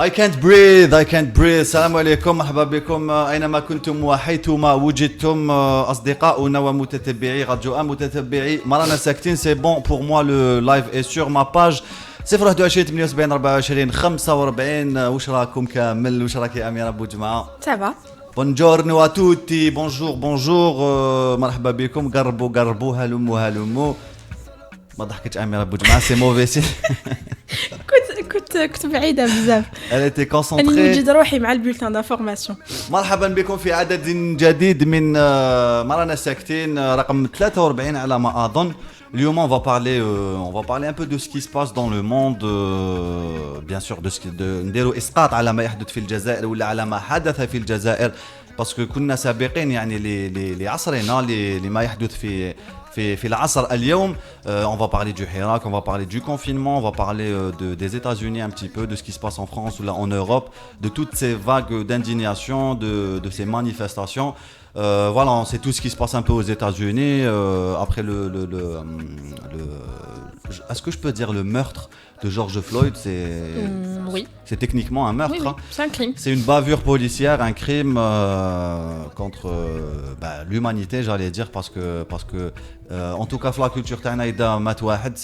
I can't breathe. السلام عليكم مرحبا بكم أينما كنتم وحيثما وجدتم أصدقاؤنا ومتتبعي راديو أم متتبعي مرانا ساكتين. C'est bon pour moi, le live est sur ma page 021 78 24 45. واش راكم كامل؟ واش راكي أميرة بوجمعة؟ Ça va. Buongiorno a tutti, bonjour, مرحبا بكم. قربوا هلموا. ما ضحكتش أميرة بوجمعة, c'est mauvais signe. كنت بعيدة بزاف. Elle était concentrée. أنا نوجد روحي مع البولتان دانفورماسيون. مرحبا بكم في عدد جديد من مرانا ساكتين رقم 43 على ما أظن. اليوم on va parler un peu de ce qui se passe dans le monde, bien sûr de ce qui نديروا إسقاط على ما يحدث في الجزائر ولا على ما حدث في الجزائر, parce que كنا سابقين يعني لعصرنا لما يحدث في العصر اليوم. On va parler du Hirak, on va parler du confinement, on va parler des États-Unis un petit peu, de ce qui se passe en France ou là en Europe, de toutes ces vagues d'indignation, de ces manifestations. Voilà, on sait tout ce qui se passe un peu aux États-Unis après est-ce que je peux dire le meurtre de George Floyd? Oui. C'est techniquement un meurtre. Oui, c'est un crime. C'est une bavure policière, un crime contre l'humanité, j'allais dire, parce que en tout cas في la culture تاعنا إذا مات واحد,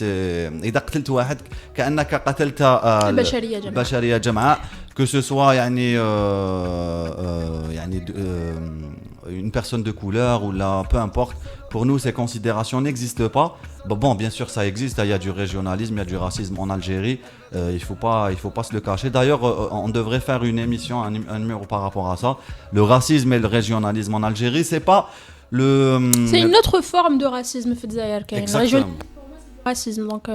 إذا قتلت واحد كأنك قتلت البشرية جمعاء, que ce soit يعني une personne de couleur ou là, peu importe. Pour nous, ces considérations n'existent pas. Bon, bien sûr, ça existe. Il y a du régionalisme, il y a du racisme en Algérie. Il faut pas se le cacher. D'ailleurs, on devrait faire une émission, un numéro par rapport à ça. Le racisme et le régionalisme en Algérie, c'est pas c'est une autre forme de racisme في الجزائر. كاين racisme donc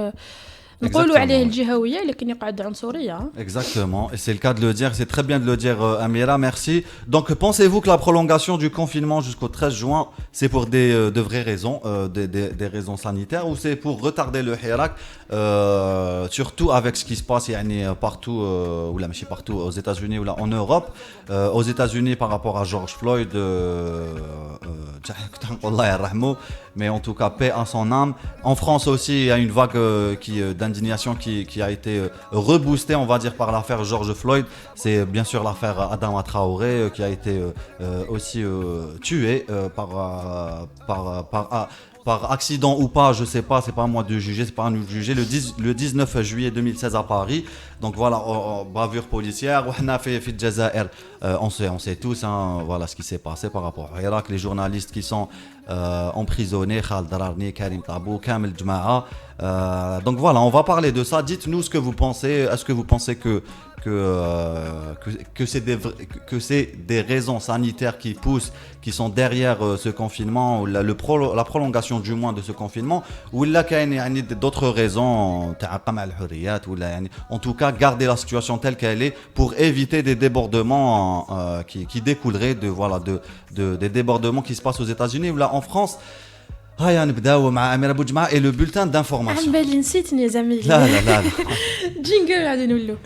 نقولوا عليه الجهوية لكن يقعد عنصرية. Exactement, et c'est le cas de le dire, c'est très bien de le dire Amira, merci. Donc pensez-vous que la prolongation du confinement jusqu'au 13 juin, c'est pour de vraies raisons, des raisons sanitaires, ou c'est pour retarder le Hirak, surtout avec ce qui se passe partout, ou là, mais partout aux États-Unis ou là en Europe. Aux États-Unis par rapport à George Floyd, mais en tout cas paix à son âme. En France aussi, il y a une vague d'indignation qui a été reboostée, on va dire, par l'affaire George Floyd. C'est bien sûr l'affaire Adama Traoré qui a été aussi tué par accident ou pas, je sais pas, c'est pas à moi de juger, c'est pas à nous de juger. Le 19 juillet 2016 à Paris. Donc voilà, bavure policière. On sait tous, hein, voilà ce qui s'est passé par rapport à Hirak, les journalistes qui sont emprisonnés, Khaled Dararni, Karim Tabou, Kamel Djma'a. Donc voilà, on va parler de ça. Dites-nous ce que vous pensez. Est-ce que vous pensez que c'est des raisons sanitaires qui sont derrière ce confinement, ou la prolongation du moins de ce confinement, ou là qu'il y a d'autres raisons, en tout cas garder la situation telle qu'elle est pour éviter des débordements qui découleraient des débordements qui se passent aux États-Unis ou là en France. هيا نبداو مع أميرة بوجمعة et le bulletin d'information. عن بالي نسيتني يا زميلي. لا. جينجل غادي نولو.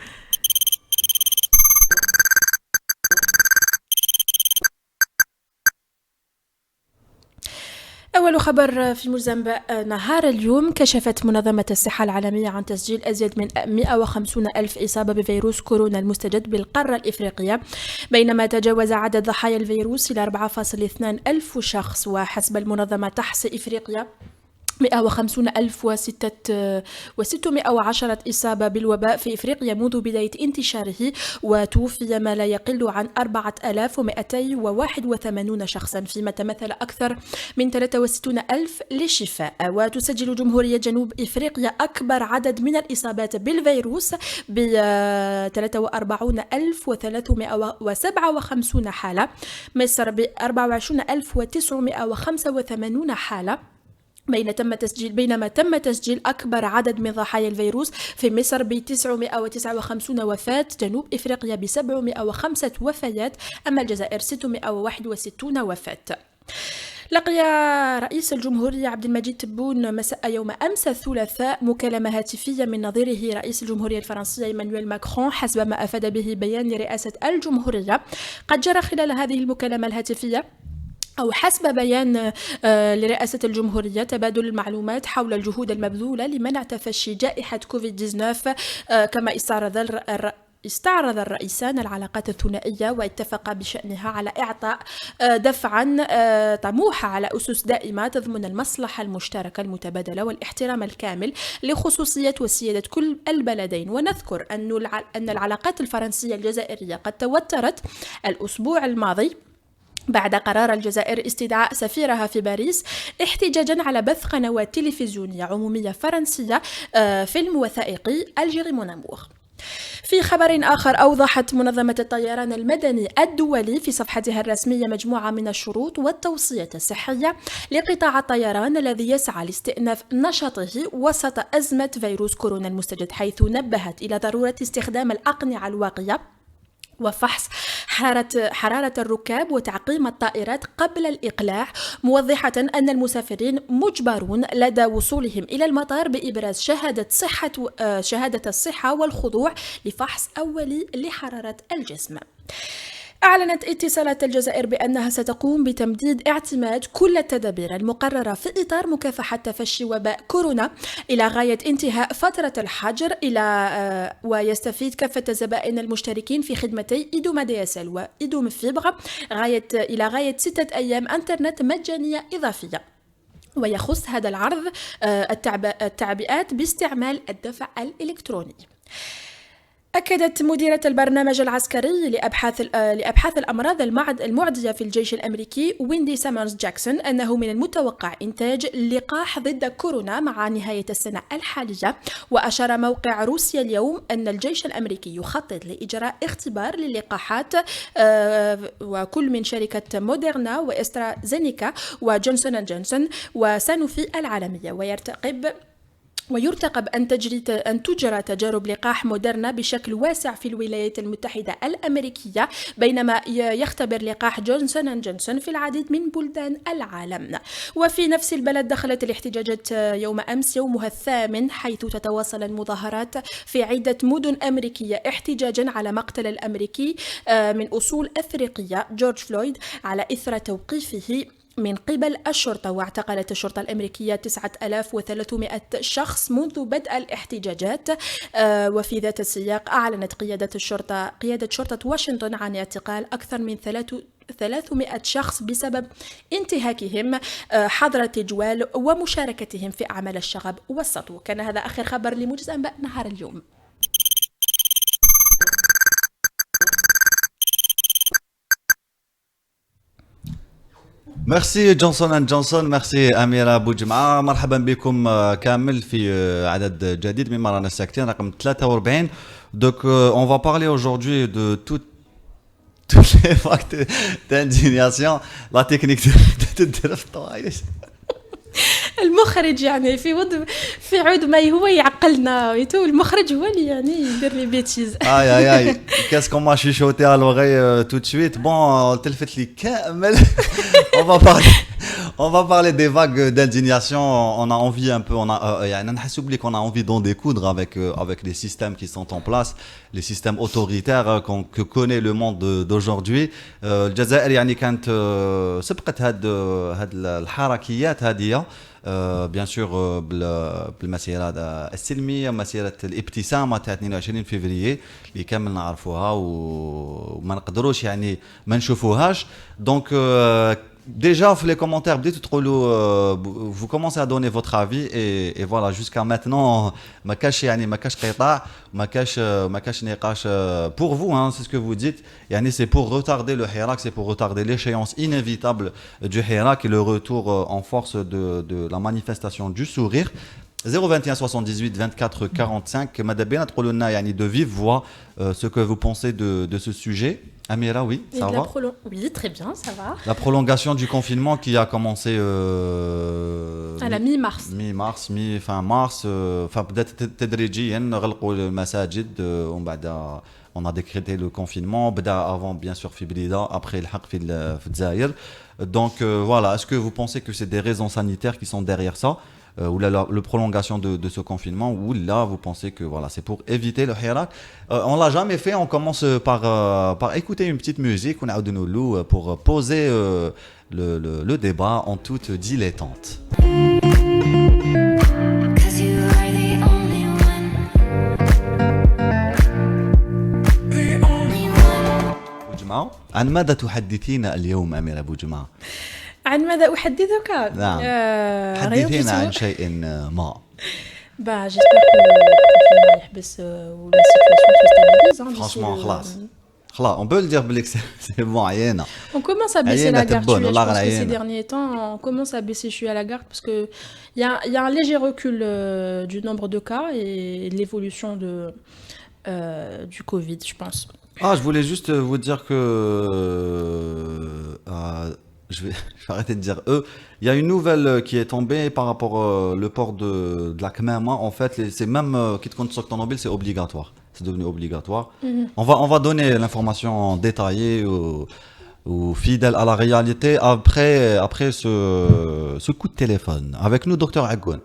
أول خبر في موزمبيق نهار اليوم، كشفت منظمة الصحة العالمية عن تسجيل أزيد من 150 ألف إصابة بفيروس كورونا المستجد بالقارة الإفريقية، بينما تجاوز عدد ضحايا الفيروس إلى 4.2 ألف شخص. وحسب المنظمة تحصي إفريقيا 150,610 إصابة بالوباء في إفريقيا منذ بداية انتشاره، وتوفي ما لا يقل عن 4281 شخصا، فيما تمثل أكثر من 63,000 للشفاء. وتسجل جمهورية جنوب إفريقيا أكبر عدد من الإصابات بالفيروس ب 43,357 حالة، مصر ب 24,985 حالة، بينما تم تسجيل أكبر عدد من ضحايا الفيروس في مصر ب 959 وفاة، جنوب إفريقيا ب 705 وفيات، أما الجزائر 661 وفاة. لقي رئيس الجمهورية عبد المجيد تبون مساء يوم أمس الثلاثاء مكالمة هاتفية من نظيره رئيس الجمهورية الفرنسية إيمانويل ماكرون، حسب ما أفاد به بيان لرئاسة الجمهورية. قد جرى خلال هذه المكالمة الهاتفية أو حسب بيان لرئاسة الجمهورية تبادل المعلومات حول الجهود المبذولة لمنع تفشي جائحة كوفيد-19، كما استعرض استعرض الرئيسان العلاقات الثنائية واتفقا بشأنها على إعطاء دفعا طموحة على أسس دائمة تضمن المصلحة المشتركة المتبادلة والاحترام الكامل لخصوصية وسيادة كل البلدين. ونذكر أن العلاقات الفرنسية الجزائرية قد توترت الأسبوع الماضي بعد قرار الجزائر استدعاء سفيرها في باريس احتجاجا على بث قنوات تلفزيونية عمومية فرنسية فيلم وثائقي ألجيري مون أمور. في خبر آخر، أوضحت منظمة الطيران المدني الدولي في صفحتها الرسمية مجموعة من الشروط والتوصية الصحية لقطاع الطيران الذي يسعى لاستئناف نشاطه وسط أزمة فيروس كورونا المستجد، حيث نبهت إلى ضرورة استخدام الأقنعة الواقية وفحص حرارة الركاب وتعقيم الطائرات قبل الإقلاع، موضحة أن المسافرين مجبرون لدى وصولهم إلى المطار بإبراز شهادة الصحة والخضوع لفحص أولي لحرارة الجسم. أعلنت اتصالات الجزائر بأنها ستقوم بتمديد اعتماد كل التدابير المقررة في إطار مكافحة تفشي وباء كورونا إلى غاية انتهاء فترة الحجر ويستفيد كافة الزبائن المشتركين في خدمتي إدوم DSL وإدوم فيبغ إلى غاية 6 أيام إنترنت مجانية إضافية. ويخص هذا العرض التعبئات باستعمال الدفع الإلكتروني. أكدت مديرة البرنامج العسكري لأبحاث الأمراض المعدية في الجيش الأمريكي ويندي سامرز جاكسون أنه من المتوقع إنتاج لقاح ضد كورونا مع نهاية السنة الحالية. وأشار موقع روسيا اليوم أن الجيش الأمريكي يخطط لإجراء اختبار للقاحات وكل من شركة موديرنا وإسترازينيكا وجونسون أند جونسون وسانوفي العالمية، ويرتقب أن تجرى تجارب لقاح موديرنا بشكل واسع في الولايات المتحدة الأمريكية، بينما يختبر لقاح جونسون أند جونسون في العديد من بلدان العالم. وفي نفس البلد دخلت الاحتجاجات يوم أمس يومها الثامن، حيث تتواصل المظاهرات في عدة مدن أمريكية احتجاجا على مقتل الأمريكي من أصول أفريقية جورج فلويد على إثر توقيفه من قبل الشرطة. واعتقلت الشرطة الأمريكية 9300 شخص منذ بدء الاحتجاجات. وفي ذات السياق أعلنت قيادة شرطة واشنطن عن اعتقال أكثر من 300 شخص بسبب انتهاكهم حظر التجوال ومشاركتهم في أعمال الشغب والسطو. كان هذا آخر خبر لموجز أنباء نهار اليوم. ميرسي جونسون اند جونسون، ميرسي أميرة بوجمعة. مرحبا بكم كامل في عدد جديد من مرانا الساكتين رقم 43. Donc on va parler aujourd'hui de toutes les vagues d'indignation, la technique de drift. المخرج يعني في عود ما هو يعقلنا ويتو، المخرج هو اللي يعني يدير لي بيتيز. aïe qu'est-ce qu'on m'a chuchoté à l'oreille tout de suite. Bon, تلفت لي كامل. on va parler des vagues d'indignation. On a envie un peu, يعني نحس بلي qu'on a envie d'en découdre avec les systèmes qui sont en place, les systèmes autoritaires que connaît le monde d'aujourd'hui. الجزائر يعني كانت سبقت هاد الحركيات هذه بيان سور بالمسيره السلميه، مسيره الابتسامه تاع 22 فيفري اللي كامل نعرفوها وما نقدروش يعني ما نشوفوهاش. دونك déjà في les commentaires بديتوا تقولوا vous commencez à donner votre avis et voilà jusqu'à maintenant ما كاش قطاع ما كاش نقاش pour vous, hein, c'est ce que vous dites. يعني c'est pour retarder le Hirak, c'est pour retarder l'échéance inévitable du Hirak et le retour en force de la manifestation du sourire. 021 78 24 45. Madame Bénat Rolona, yani de vive voix ce que vous pensez de ce sujet. Amira, oui, ça va. Oui, très bien, ça va. La prolongation du confinement qui a commencé à la mi-mars. Fin mars. Enfin, peut-être تدريجيا غلقوا المساجد ومن بعد on a décrété le confinement. Avant, bien sûr, Fibrida, après le Haq في الجزائر. Donc voilà, est-ce que vous pensez que c'est des raisons sanitaires qui sont derrière ça? Ou la prolongation de ce confinement, ou là vous pensez que voilà, c'est pour éviter le Hirak. On l'a jamais fait, on commence par écouter une petite musique, on a de nos loups pour poser le débat en toute dilettante. عن ماذا تحدثين اليوم أميرة بوجمعة؟ عن ماذا أحدثك؟ نعم. rien du حدثينا عن tout. شيء ما. Bah, j'espère que le confinement يحبس ou la situation se stabilise. Hein, d'ici Franchement le- خلاص. خلاص on peut le dire بليك c'est bon عيانة. On commence à baisser عيانة la garde. تبون Je والله pense غير que ces عيانة. derniers temps, on commence à baisser. Je suis à la garde parce que il y a un léger recul du nombre de cas et de l'évolution du Covid, je pense. Ah, je voulais juste vous dire que je vais arrêter de dire eux. Il y a une nouvelle qui est tombée par rapport le port de la kmama. En fait, c'est même qui te compte sur ton mobile, c'est obligatoire. C'est devenu obligatoire. On va donner l'information détaillée ou fidèle à la réalité après ce coup de téléphone. Avec nous, docteur Agoun.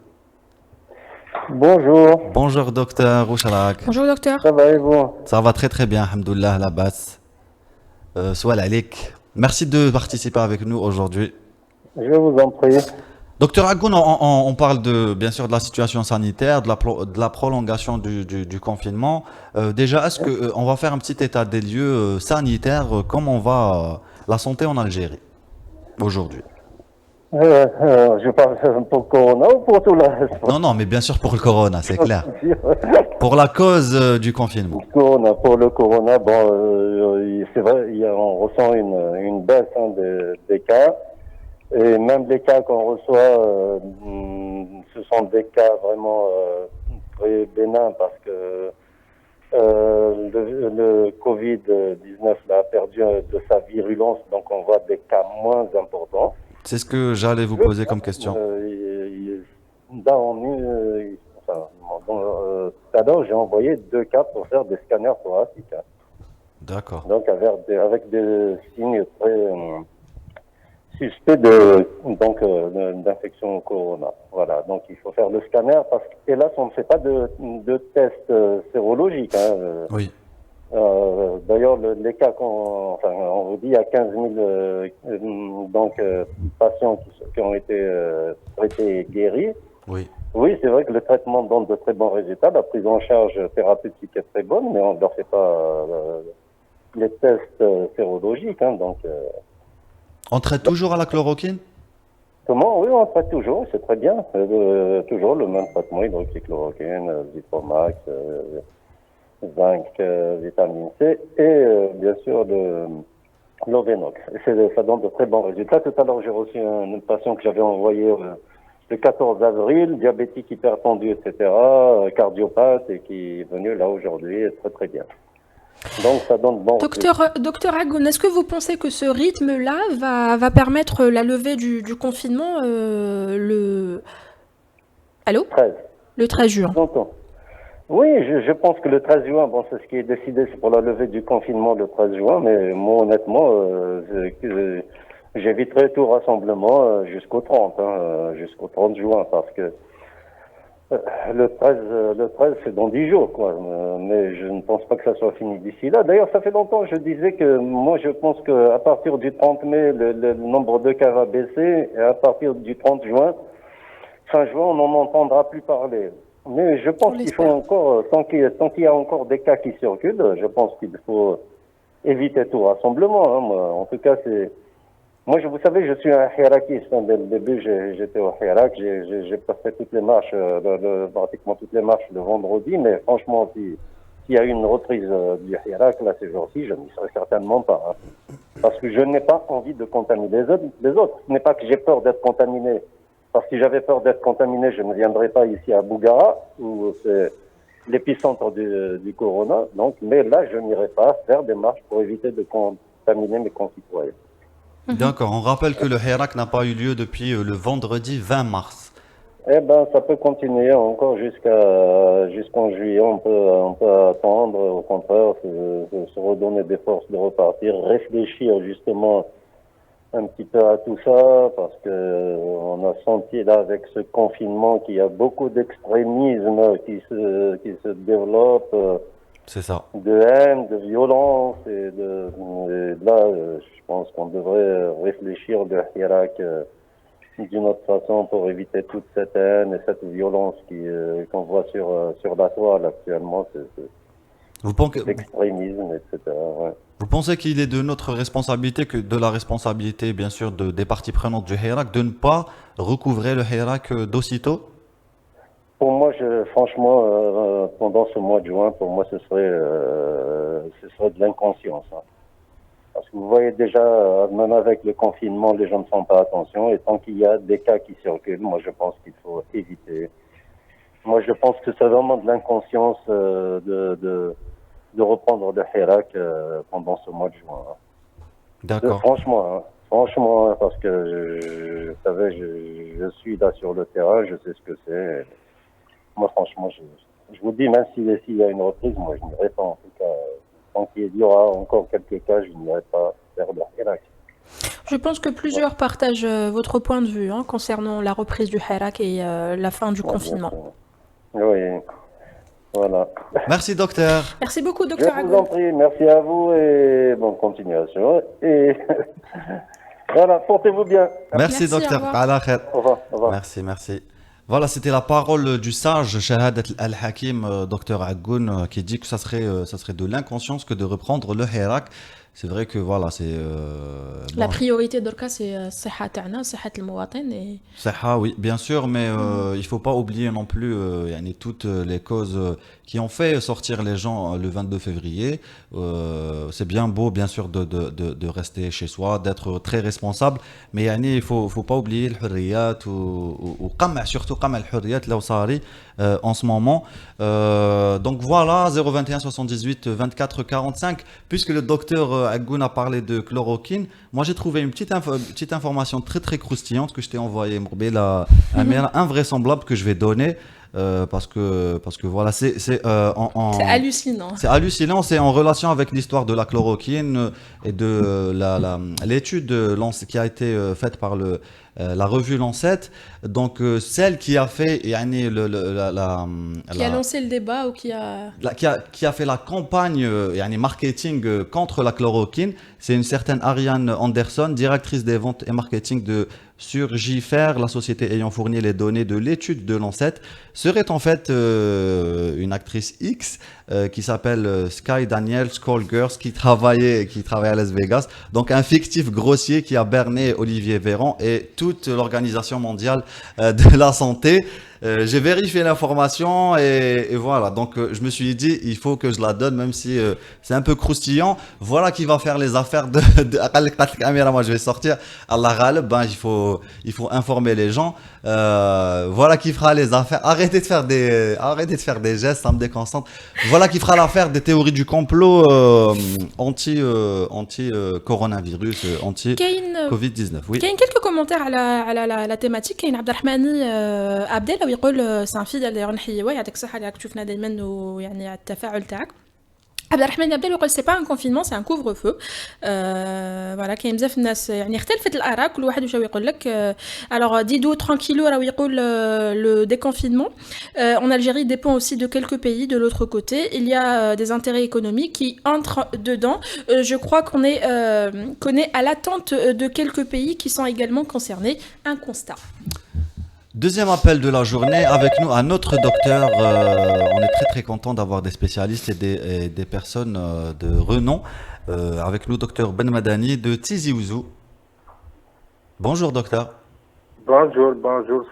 Bonjour, Bonjour docteur Roucharak. Bonjour docteur. ça va et vous? Ça va très très bien, alhamdoulilah, la basse. Soit l'alik. Merci de participer avec nous aujourd'hui. Je vous en prie. Docteur Agoun, on parle bien sûr de la situation sanitaire, de la prolongation du confinement. Déjà, est-ce que on va faire un petit état des lieux sanitaires, comment va la santé en Algérie aujourd'hui? Je parle pour Corona ou pour tout le reste? Non, non, mais bien sûr pour le corona, c'est clair. Pour la cause du confinement. Corona, pour le Corona, bon, c'est vrai, on ressent une baisse hein, des cas. Et même les cas qu'on reçoit, ce sont des cas vraiment très bénins parce que le Covid-19 a perdu de sa virulence, donc on voit des cas moins importants. C'est ce que j'allais vous poser comme question. Tout à l'heure, j'ai envoyé 2 cas pour faire des scanners thoraciques. Hein. D'accord. Donc avec des signes très suspects d'infection au corona. Voilà, donc il faut faire le scanner parce qu'hélas, on ne fait pas de test sérologique. Hein. Oui. D'ailleurs, les cas on vous dit il y a 15 000 patients qui ont été traités et guéris. Oui. Oui, c'est vrai que le traitement donne de très bons résultats. La prise en charge thérapeutique est très bonne, mais on ne leur fait pas les tests sérologiques. Hein, donc, On traite toujours à la chloroquine? comment? Oui, on traite toujours, c'est très bien. Toujours le même traitement, hydroxychloroquine, Zipromax, zinc, vitamine C et bien sûr l'Ovenox. Ça donne de très bons résultats. Tout à l'heure, j'ai reçu un patient que j'avais envoyé le 14 avril, diabétique hypertendu, etc., cardiopathe et qui est venu là aujourd'hui très très bien. Donc ça donne bon. Docteur Agoun, est-ce que vous pensez que ce rythme-là va permettre la levée du confinement Allô? 13. Le 13 juin. J'entends. Oui, je pense que le 13 juin, bon, c'est ce qui est décidé, c'est pour la levée du confinement le 13 juin, mais moi honnêtement, j'éviterai tout rassemblement jusqu'au 30, jusqu'au 30 juin, parce que le 13 c'est dans 10 jours, quoi. Mais je ne pense pas que ça soit fini d'ici là. D'ailleurs, ça fait longtemps, je disais que moi, je pense qu'à partir du 30 mai, le nombre de cas va baisser, et à partir du 30 juin, fin juin, on n'en entendra plus parler. Mais je pense qu'il faut encore, tant qu'il y a encore des cas qui circulent, je pense qu'il faut éviter tout rassemblement. Hein. Moi, en tout cas, moi, vous savez, je suis un hirakiste. Hein. Dès le début, j'étais au Hirak. J'ai passé toutes les marches, pratiquement toutes les marches le vendredi. Mais franchement, s'il y a une reprise du Hirak, là, ces jours-ci, je n'y serai certainement pas. Hein. Parce que je n'ai pas envie de contaminer les autres. Ce n'est pas que j'ai peur d'être contaminé. Parce que si j'avais peur d'être contaminé, je ne viendrais pas ici à Bougara, où c'est l'épicentre du corona. Donc, mais là, je n'irai pas faire des marches pour éviter de contaminer mes concitoyens. D'accord, on rappelle que le Hirak n'a pas eu lieu depuis le vendredi 20 mars. Eh ben, ça peut continuer encore jusqu'en juillet. On peut attendre, au contraire, se redonner des forces de repartir, réfléchir justement un petit peu à tout ça, parce que on a senti là avec ce confinement qu'il y a beaucoup d'extrémisme qui se développe. C'est ça. De haine, de violence et là, je pense qu'on devrait réfléchir le Hirak d'une autre façon pour éviter toute cette haine et cette violence qu'on voit sur la toile actuellement, Vous pensez, l'extrémisme, etc. Ouais. Vous pensez qu'il est de notre responsabilité, que de la responsabilité, bien sûr, des parties prenantes du Hirak, de ne pas recouvrer le Hirak d'aussitôt? Pour moi, franchement, pendant ce mois de juin, pour moi, ce serait de l'inconscience, hein. Parce que vous voyez déjà, même avec le confinement, les gens ne font pas attention. Et tant qu'il y a des cas qui circulent, moi, je pense qu'il faut éviter. Moi, je pense que c'est vraiment de l'inconscience de reprendre le Hirak pendant ce mois de juin, hein. D'accord. Franchement, hein, parce que vous savez, je suis là sur le terrain, je sais ce que c'est. Moi, franchement, je vous dis, même s'il y a une reprise, moi, je n'irai pas. En tout cas, tant qu'il y aura encore quelques cas, je n'irai pas vers le Hirak. Je pense que plusieurs partagent votre point de vue hein, concernant la reprise du Hirak et la fin du confinement. Oui, voilà. Merci, docteur. Merci beaucoup, Je docteur vous en Agoun. prie, merci à vous et bonne continuation. Et voilà, portez-vous bien. Merci, Merci, au docteur. revoir. Ala khair. Au revoir. Au revoir. Merci. Voilà, c'était la parole du sage Shahadat Al-Hakim, docteur Agoun, qui dit que ça serait de l'inconscience que de reprendre le Hirak. C'est vrai que voilà, c'est La bon, priorité d'Orca, c'est الصحة تاعنا صحة المواطن et صحة, oui, bien sûr, mais il faut pas oublier non plus yani, toutes les causes qui ont fait sortir les gens le 22 février. C'est bien beau, bien sûr, de rester chez soi, d'être très responsable, mais yani, il faut pas oublier le hurriyat ou surtout قمع الحريات لو صاري en ce moment. Donc voilà, 021 78 24 45. Puisque le docteur Agoun a parlé de chloroquine, moi j'ai trouvé une petite information très très croustillante que je t'ai envoyée, Mourbila Amir, invraisemblable que je vais donner. Parce que voilà, c'est c'est hallucinant. c'est hallucinant, c'est en relation avec l'histoire de la chloroquine et de l'étude qui a été faite par la revue Lancet. Donc celle qui a fait yani, Qui a lancé le débat ou qui a... qui a fait la campagne yani, marketing contre la chloroquine, c'est une certaine Ariane Anderson, directrice des ventes et marketing de Surgifer, la société ayant fourni les données de l'étude de Lancet, serait en fait une actrice X qui s'appelle Sky Daniel Schoolgirls qui travaillait à Las Vegas. Donc un fictif grossier qui a berné Olivier Véran et toute l'Organisation mondiale de la santé. J'ai vérifié l'information et voilà. Donc je me suis dit, il faut que je la donne, même si c'est un peu croustillant. Voilà qui va faire les affaires de moi je vais sortir. Allah Ghalib, ben, il faut informer les gens. Voilà qui fera les affaires. Arrêtez de faire des gestes, ça me déconcentre. Voilà qui fera l'affaire des théories du complot anti coronavirus, anti كاين Covid-19. Oui. كاين quelques commentaires على la thématique. كاين عبد الرحمن عبدال ويقول سان فيدال داير نحيي يعطيك الصحة اللي راك تشوفنا دائما ويعني على التفاعل تاعك. عبد الرحمن عبدال يقول سي با ان كونفينمون سي ان كوفر فو. فوالا كاين بزاف الناس يعني اختلفت الاراء كل واحد واش يقول لك. الوغ ديدو ترانكيلو راه يقول le déconfinement en Algérie dépend aussi de quelques pays. De l'autre côté il y a des intérêts économiques qui entrent dedans. Je crois qu'on est à l'attente de quelques pays qui sont également concernés. Un constat. Deuxième appel de la journée, avec nous un autre docteur. On est très très content d'avoir des spécialistes et des personnes de renom. Avec nous, docteur Ben Madani de Tizi Ouzou. Bonjour docteur. Bonjour,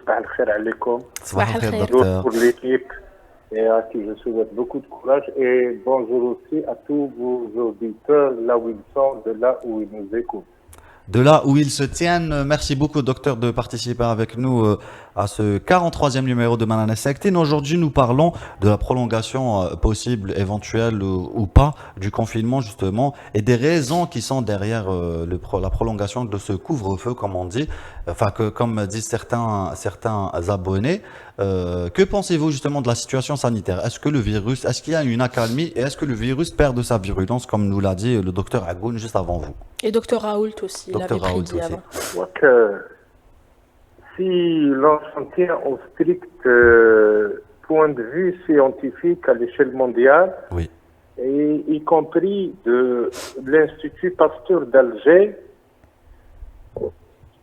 صباح الخير عليكم. Sabah al khair, Bonjour docteur. Pour l'équipe et à qui je souhaite beaucoup de courage et bonjour aussi à tous vos auditeurs là où ils sont, de là où ils nous écoutent. De là où ils se tiennent, merci beaucoup docteur de participer avec nous à ce 43e numéro de Manana Sektin. Aujourd'hui nous parlons de la prolongation possible, éventuelle ou pas du confinement justement et des raisons qui sont derrière la prolongation de ce couvre-feu comme on dit, enfin que comme disent certains abonnés. Que pensez-vous justement de la situation sanitaire? Est-ce qu'il y a une accalmie et est-ce que le virus perd de sa virulence comme nous l'a dit le docteur Agoun juste avant vous? Et docteur Raoult aussi, il Docteur avait Raoult prédit aussi. avant. Donc, si l'on s'en tient au strict point de vue scientifique à l'échelle mondiale, Oui. et y compris de l'Institut Pasteur d'Alger,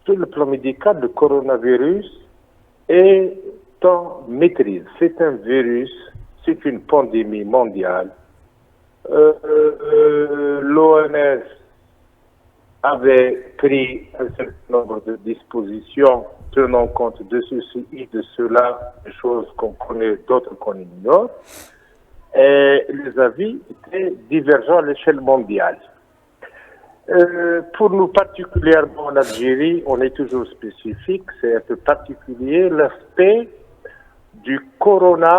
sur le plan médical, le coronavirus est en maîtrise. C'est un virus, c'est une pandémie mondiale. L'OMS avait pris un certain nombre de dispositions tenant compte de ceci et de cela, des choses qu'on connaît, d'autres qu'on ignore. Et les avis étaient divergents à l'échelle mondiale. Pour nous particulièrement en Algérie, on est toujours spécifique, c'est un peu particulier, l'aspect du corona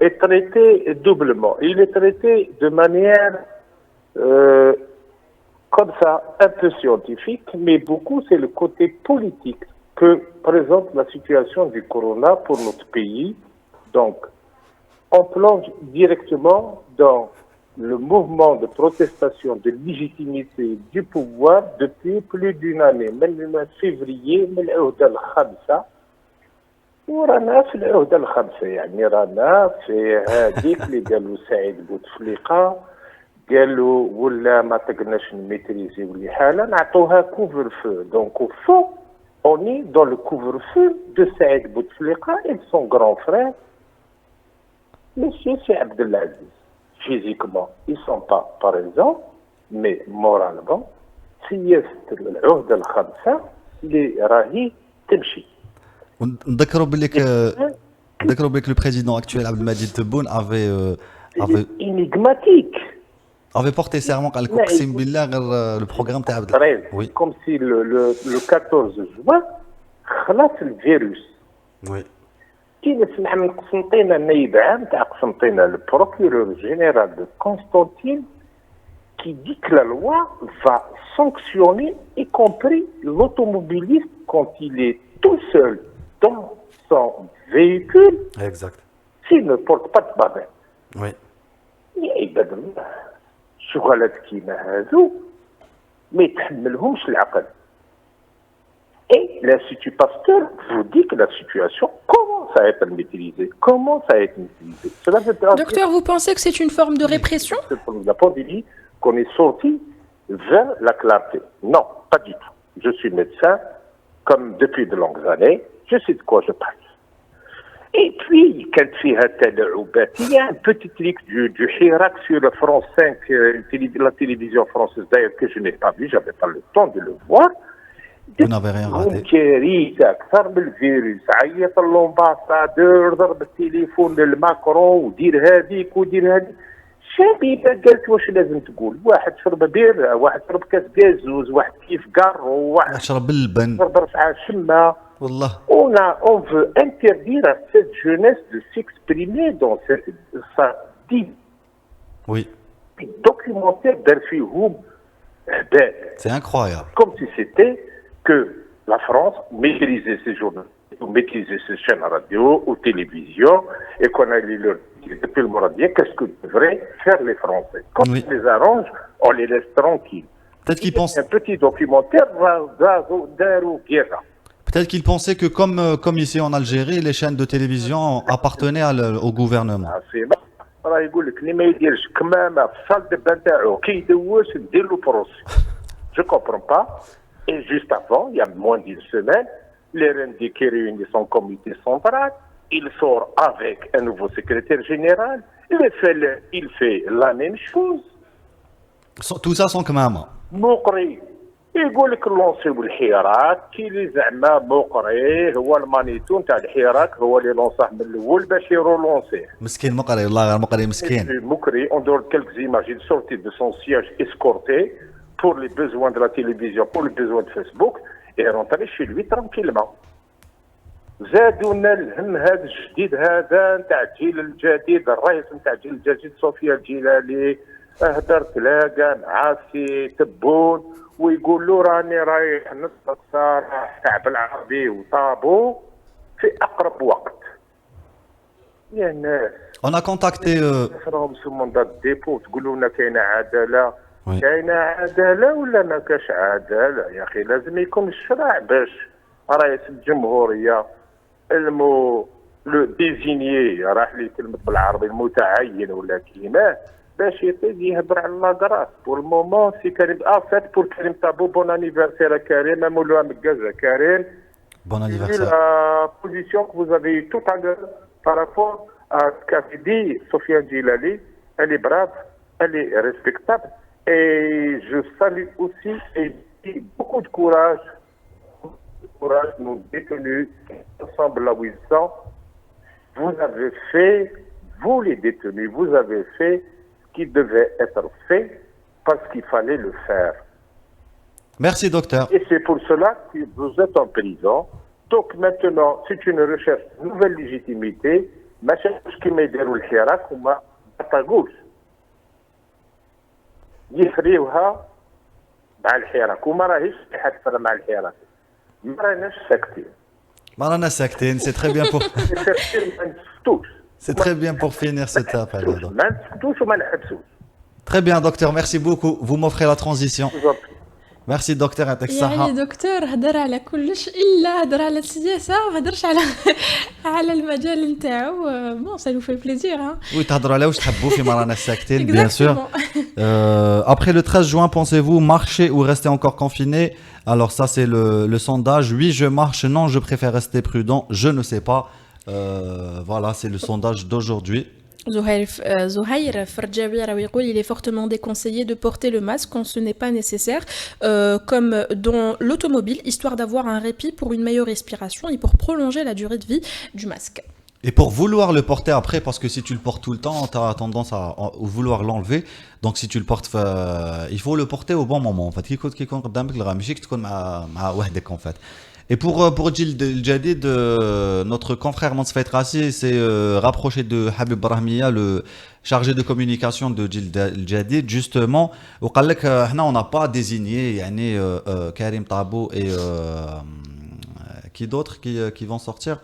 est traité doublement. Il est traité de manière comme ça, un peu scientifique, mais beaucoup c'est le côté politique que présente la situation du corona pour notre pays. Donc, on plonge directement dans le mouvement de protestation de légitimité du pouvoir depuis plus d'une année. Même en février, من العهدة الخامسة ورانا في العهدة الخامسة يعني رانا في هذيك اللي قالوا سعيد بوتفليقة قالوا ولا ما تقدرناش نميتريزيو الحالة نعطوها كوفر فو دونك au fond on est dans le couvre-feu de Saïd Bouteflika et de son grand frère Monsieur Abdelaziz. Physiquement, ils ne sont pas présents, mais moralement, سياسة العهدة الخامسة اللي راهي تمشي. نذكروا بليك le président actuel Abdelmadjid Tebboune avait énigmatique. Avait porté serment قال لك اقسم بالله غير le programme تاع oui. Comme si le 14 juin خلاص الفيروس. Oui. كي نسمع من قسنطينة النائب عام تاع قسنطينة le procureur général de Constantine qui dit que la loi va sanctionner y compris l'automobiliste quand il est tout seul dans son véhicule. Exact. S'il ne porte pas de barrette. Oui. يا عباد الله شغلات كيما هذو ما يتحملهمش العقل. Et l'Institut Pasteur vous dit que la situation commence à être maîtrisée. Commence à être maîtrisée. Cela veut dire Docteur, vous pensez que c'est une forme de répression? La pandémie, qu'on est sorti vers la clarté. Non, pas du tout. Je suis médecin, comme depuis de longues années. Je sais de quoi je parle. Et puis, quand il y a un petit truc du Hirak sur le France 5, la télévision française d'ailleurs que je n'ai pas vu, j'avais pas le temps de le voir. Vous n'avez rien raté. كارثة أكثر من الفيروس عيط الامباسادور ضرب التليفون للماكرون ودير هذيك ودير هذيك شبيبة قالت واش لازم تقول واحد شرب بير واحد شرب كاس كازوز واحد كيف قارو واحد شرب اللبن ضرب رفعة شمة والله on veut interdire à cette jeunesse de s'exprimer dans sa vie. Oui. Documentaire d'Arfihum c'est incroyable. Comme si c'était que la France maîtrisait ses journaux, maîtrisait ses chaînes radio ou télévision, et qu'on allait leur dire depuis le Moradien qu'est-ce que devraient faire les Français. Quand oui. on les arrange, on les laisse tranquilles. Peut-être qu'ils pensent... Un petit documentaire, Peut-être qu'ils pensaient que comme ici en Algérie, les chaînes de télévision appartenaient au gouvernement. راه يقول لك اللي ما يديرش كمامه في الصال دبا نتاعو كي يدوش ندير له بروسي. Je comprends pas. Et juste avant, il y a moins d'une semaine, les RND qui réunit son comité central, il sort avec un nouveau secrétaire général, il fait la même chose. Tout ça sans كمامة. مقري. يقول لك لونسي بالحراك كي اللي زعما مقري هو المانيتو نتاع الحراك هو اللي لونصاه من الاول باش يرولونسيه. مسكين مقري والله غير مقري مسكين. مقري on dehors de quelques images il sortit de son siège escorté pour les besoins de la télévision pour les besoins de Facebook et rentré chez lui tranquillement. زادونا الهم هذا الجديد هذا نتاع الجيل الجديد الرئيس نتاع الجيل الجديد صوفيا الجيلاني هدر تلاقى مع سي تبون ويقول له راني رايح نطلق صراحة تعب العربي وطابو في أقرب وقت. يا ناس. On a contacté. راهم سو ماندات ديبو تقولوا لنا كاينة عدالة. كاينة عدالة ولا ما كاش عدالة يا أخي لازم يكون الشرع باش رئيس الجمهورية لو ديزينيي راح لي كلمة بالعربي المتعين ولا كيماه باش يهضر على لاكراس بور المومون سي كريم فات بور كريم تابو بون انيفرسير كريم مولوها مكازا كريم بون انيفرسير la position que vous avez eue tout à l'heure par rapport Qu'a dit Sofiane Djilali, elle est brave, elle est respectable. Et je salue aussi et dis beaucoup de courage nos détenus ensemble là où ils sont. Vous avez fait, vous les détenus, vous avez fait ce qui devait être fait parce qu'il fallait le faire. Merci, docteur. Et c'est pour cela que vous êtes en prison. Donc maintenant, c'est une recherche de nouvelle légitimité. ما شفتش كيما يديروا الحراك هما ما طاقوش يخريوها مع الحراك وما راهيش تحسر مع الحراك ما راناش ساكتين Marana Saktin, c'est très bien pour, ساكتين ما نسكتوش c'est très bien pour finir cette appel. ما نسكتوش وما نحبسوش. Très bien, docteur, merci beaucoup. Vous m'offrez la transition. Merci, docteur. يعني دكتور هدر على كلش الا هدر على السياسه ما هدرش على على المجال نتاعو. بون سا نو في بليزير ها. Oui, تهضروا على واش تحبوا في Marana Saktin, bien sûr. Après le 13 juin, pensez-vous marcher ou rester encore confiné? Alors ça, c'est le sondage. Oui, je marche. Non, je préfère rester prudent. Je ne sais pas. Voilà, c'est le sondage d'aujourd'hui. Zouhair Farjawi راهو يقول il est fortement déconseillé de porter le masque quand ce n'est pas nécessaire, comme dans l'automobile, histoire d'avoir un répit pour une meilleure respiration et pour prolonger la durée de vie du masque. Et pour vouloir le porter après, parce que si tu le portes tout le temps, tu as tendance à vouloir l'enlever. Donc si tu le portes, il faut le porter au bon moment. En fait, كيكون قدامك الغامشيك تكون مع وحدك en fait. Et pour Gil Jadid, notre confrère Mansfait Rassi s'est rapproché de Habib Brahmiya, le chargé de communication de Gil Jadid, justement. On n'a pas désigné Karim Tabou et qui d'autres qui vont sortir.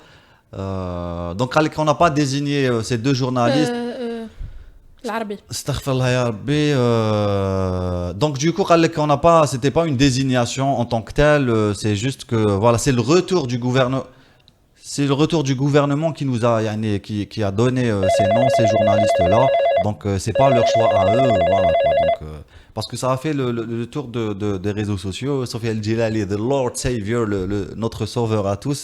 Donc on n'a pas désigné ces deux journalistes. العربي. Astaghfirullah ya Rabbi. Donc du coup, on n'a pas, c'était pas une désignation en tant que telle. C'est juste que voilà, c'est le retour du gouvernement. C'est le retour du gouvernement qui nous a, qui a donné ces noms, ces journalistes-là. Donc c'est pas leur choix à eux, voilà quoi. Donc parce que ça a fait le tour des réseaux sociaux. Sofiane Djilali, the Lord Savior, notre sauveur à tous.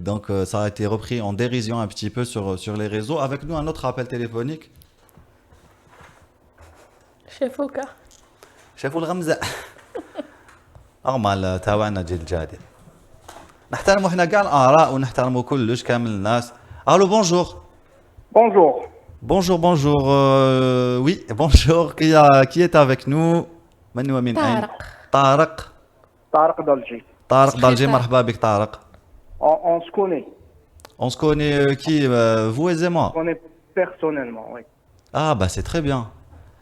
Donc ça a été repris en dérision un petit peu sur les réseaux. Avec nous un autre appel téléphonique. شافوا الغمزة أغمى تاوعنا جيل جادي نحترموا احنا كاع الآراء ونحترموا كلش كامل الناس. Allô, bonjour. Bonjour. Bonjour. Oui, bonjour. Qui est avec nous? من ومن أين؟ طارق. طارق d'Alger. طارق d'Alger, مرحبا بك طارق. On se connaît. On se connaît qui? Vous et moi? On se connaît personnellement, oui. Ah bah c'est très bien.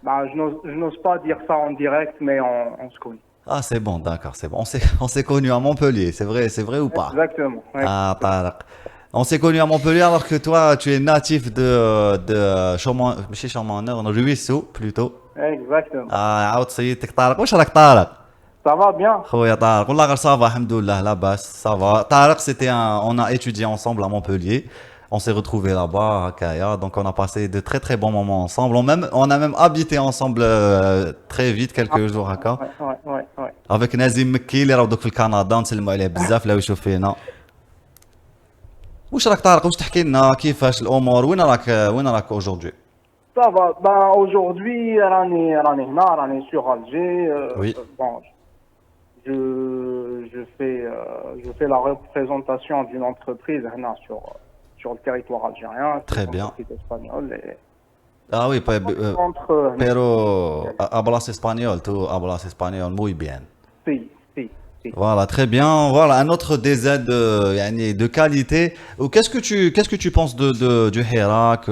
Bah, je n'ose pas dire ça en direct, mais on se connaît. Ah c'est bon, d'accord, c'est bon. On s'est connus à Montpellier, c'est vrai ou pas? Exactement. Oui. Ah Tarek. On s'est connus à Montpellier alors que toi tu es natif de Chaumont-en-Neuve, Ruisseau plutôt. Exactement. Ah عاود سيدتك طارق. واش راك طارق؟ Ça va bien? خويا طارق والله غير صافا الحمد لله لاباس صافا. طارق on a étudié ensemble à Montpellier. On s'est retrouvés là-bas à Kaya, donc on a passé de très très bons moments ensemble. On a même habité ensemble très vite, quelques jours à Kaya. Ouais. Avec Nazim Mekki اللي راه دوك في الكندا نسلموا عليه بزاف لا يشوف فينا. واش راك طارق؟ واش تحكي لنا كيفاش الامور؟ وين راك aujourd'hui? Ça va. Ben, aujourd'hui, راني هنا, راني sur Alger. Oui. Bon, je fais la représentation d'une entreprise هنا sur le territoire algérien. Très bien. Espagnol et Ah oui, entre pero hablas espagnol, tú hablas espagnol muy bien. si. Voilà, très bien. Voilà, un autre des aides de qualité. Qu'est-ce que tu penses du Hirak,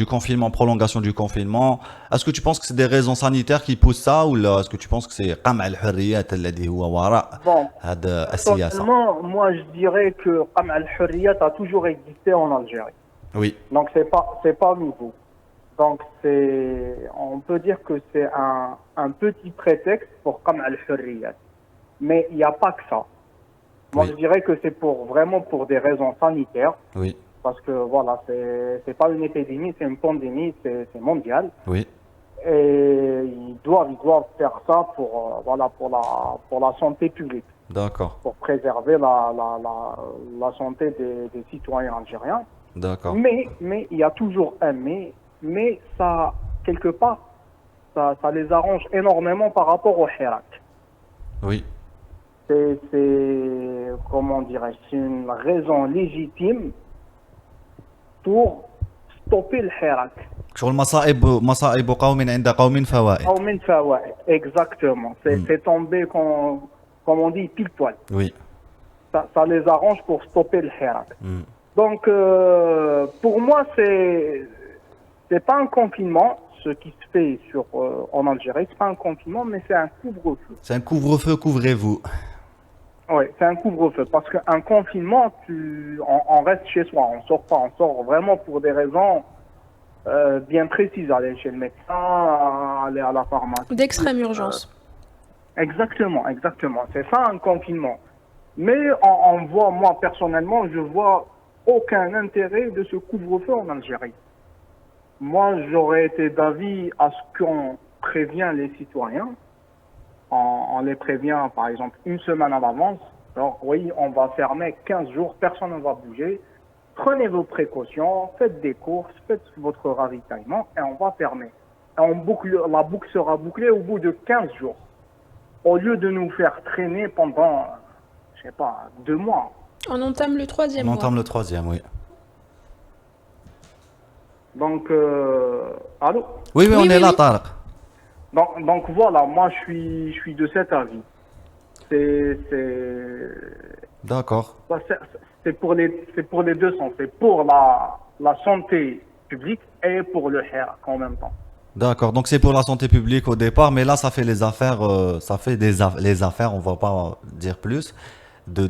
du confinement, prolongation du confinement? Est-ce que tu penses que c'est des raisons sanitaires qui poussent ça ou là, est-ce que tu penses que c'est قمع الحريات الذي هو وراء هذا السياسة? Moi, je dirais que قمع الحريات a toujours existé en Algérie. Oui. Donc c'est pas nouveau. Donc on peut dire que c'est un petit prétexte pour قمع الحريات. Mais il n'y a pas que ça. Moi, Oui. je dirais que c'est vraiment pour des raisons sanitaires. Oui. Parce que voilà, c'est pas une épidémie, c'est une pandémie, c'est mondial. Oui. Et ils doivent faire ça pour la santé publique, D'accord. pour préserver la santé des citoyens algériens. D'accord. Mais il y a toujours un mais ça, quelque part, ça les arrange énormément par rapport au Hirak. Oui. Comment dirais-je, c'est une raison légitime pour stopper le Hirak. شغل مصائب قوم عند قوم فوائد. Ou min fawaid, exactement. C'est tombé, comme on dit, pile poil. Oui. Ça les arrange pour stopper le Hirak. Donc, pour moi, c'est pas un confinement, ce qui se fait en Algérie, c'est pas un confinement, mais c'est un couvre-feu. C'est un couvre-feu, couvrez-vous. Oui, c'est un couvre-feu. Parce qu'un confinement, on reste chez soi, on sort pas, on sort vraiment pour des raisons bien précises, aller chez le médecin, aller à la pharmacie. D'extrême urgence. Exactement. C'est ça un confinement. Mais on voit, moi personnellement, je vois aucun intérêt de ce couvre-feu en Algérie. Moi, j'aurais été d'avis à ce qu'on prévient les citoyens. On les prévient, par exemple, une semaine à l'avance. Alors, oui, on va fermer 15 jours, personne ne va bouger. Prenez vos précautions, faites des courses, faites votre ravitaillement et on va fermer. Et la boucle sera bouclée au bout de 15 jours. Au lieu de nous faire traîner pendant, je sais pas, 2 mois. On entame le troisième On mois. entame le troisième, oui. Donc, allô? Oui, Oui, on est oui, là, oui. Tarek. Donc voilà, moi je suis de cet avis. D'accord. C'est pour les deux sens. C'est pour la santé publique et pour le Hirak en même temps. D'accord, donc c'est pour la santé publique au départ, mais là ça fait les affaires, les affaires, on va pas dire plus, de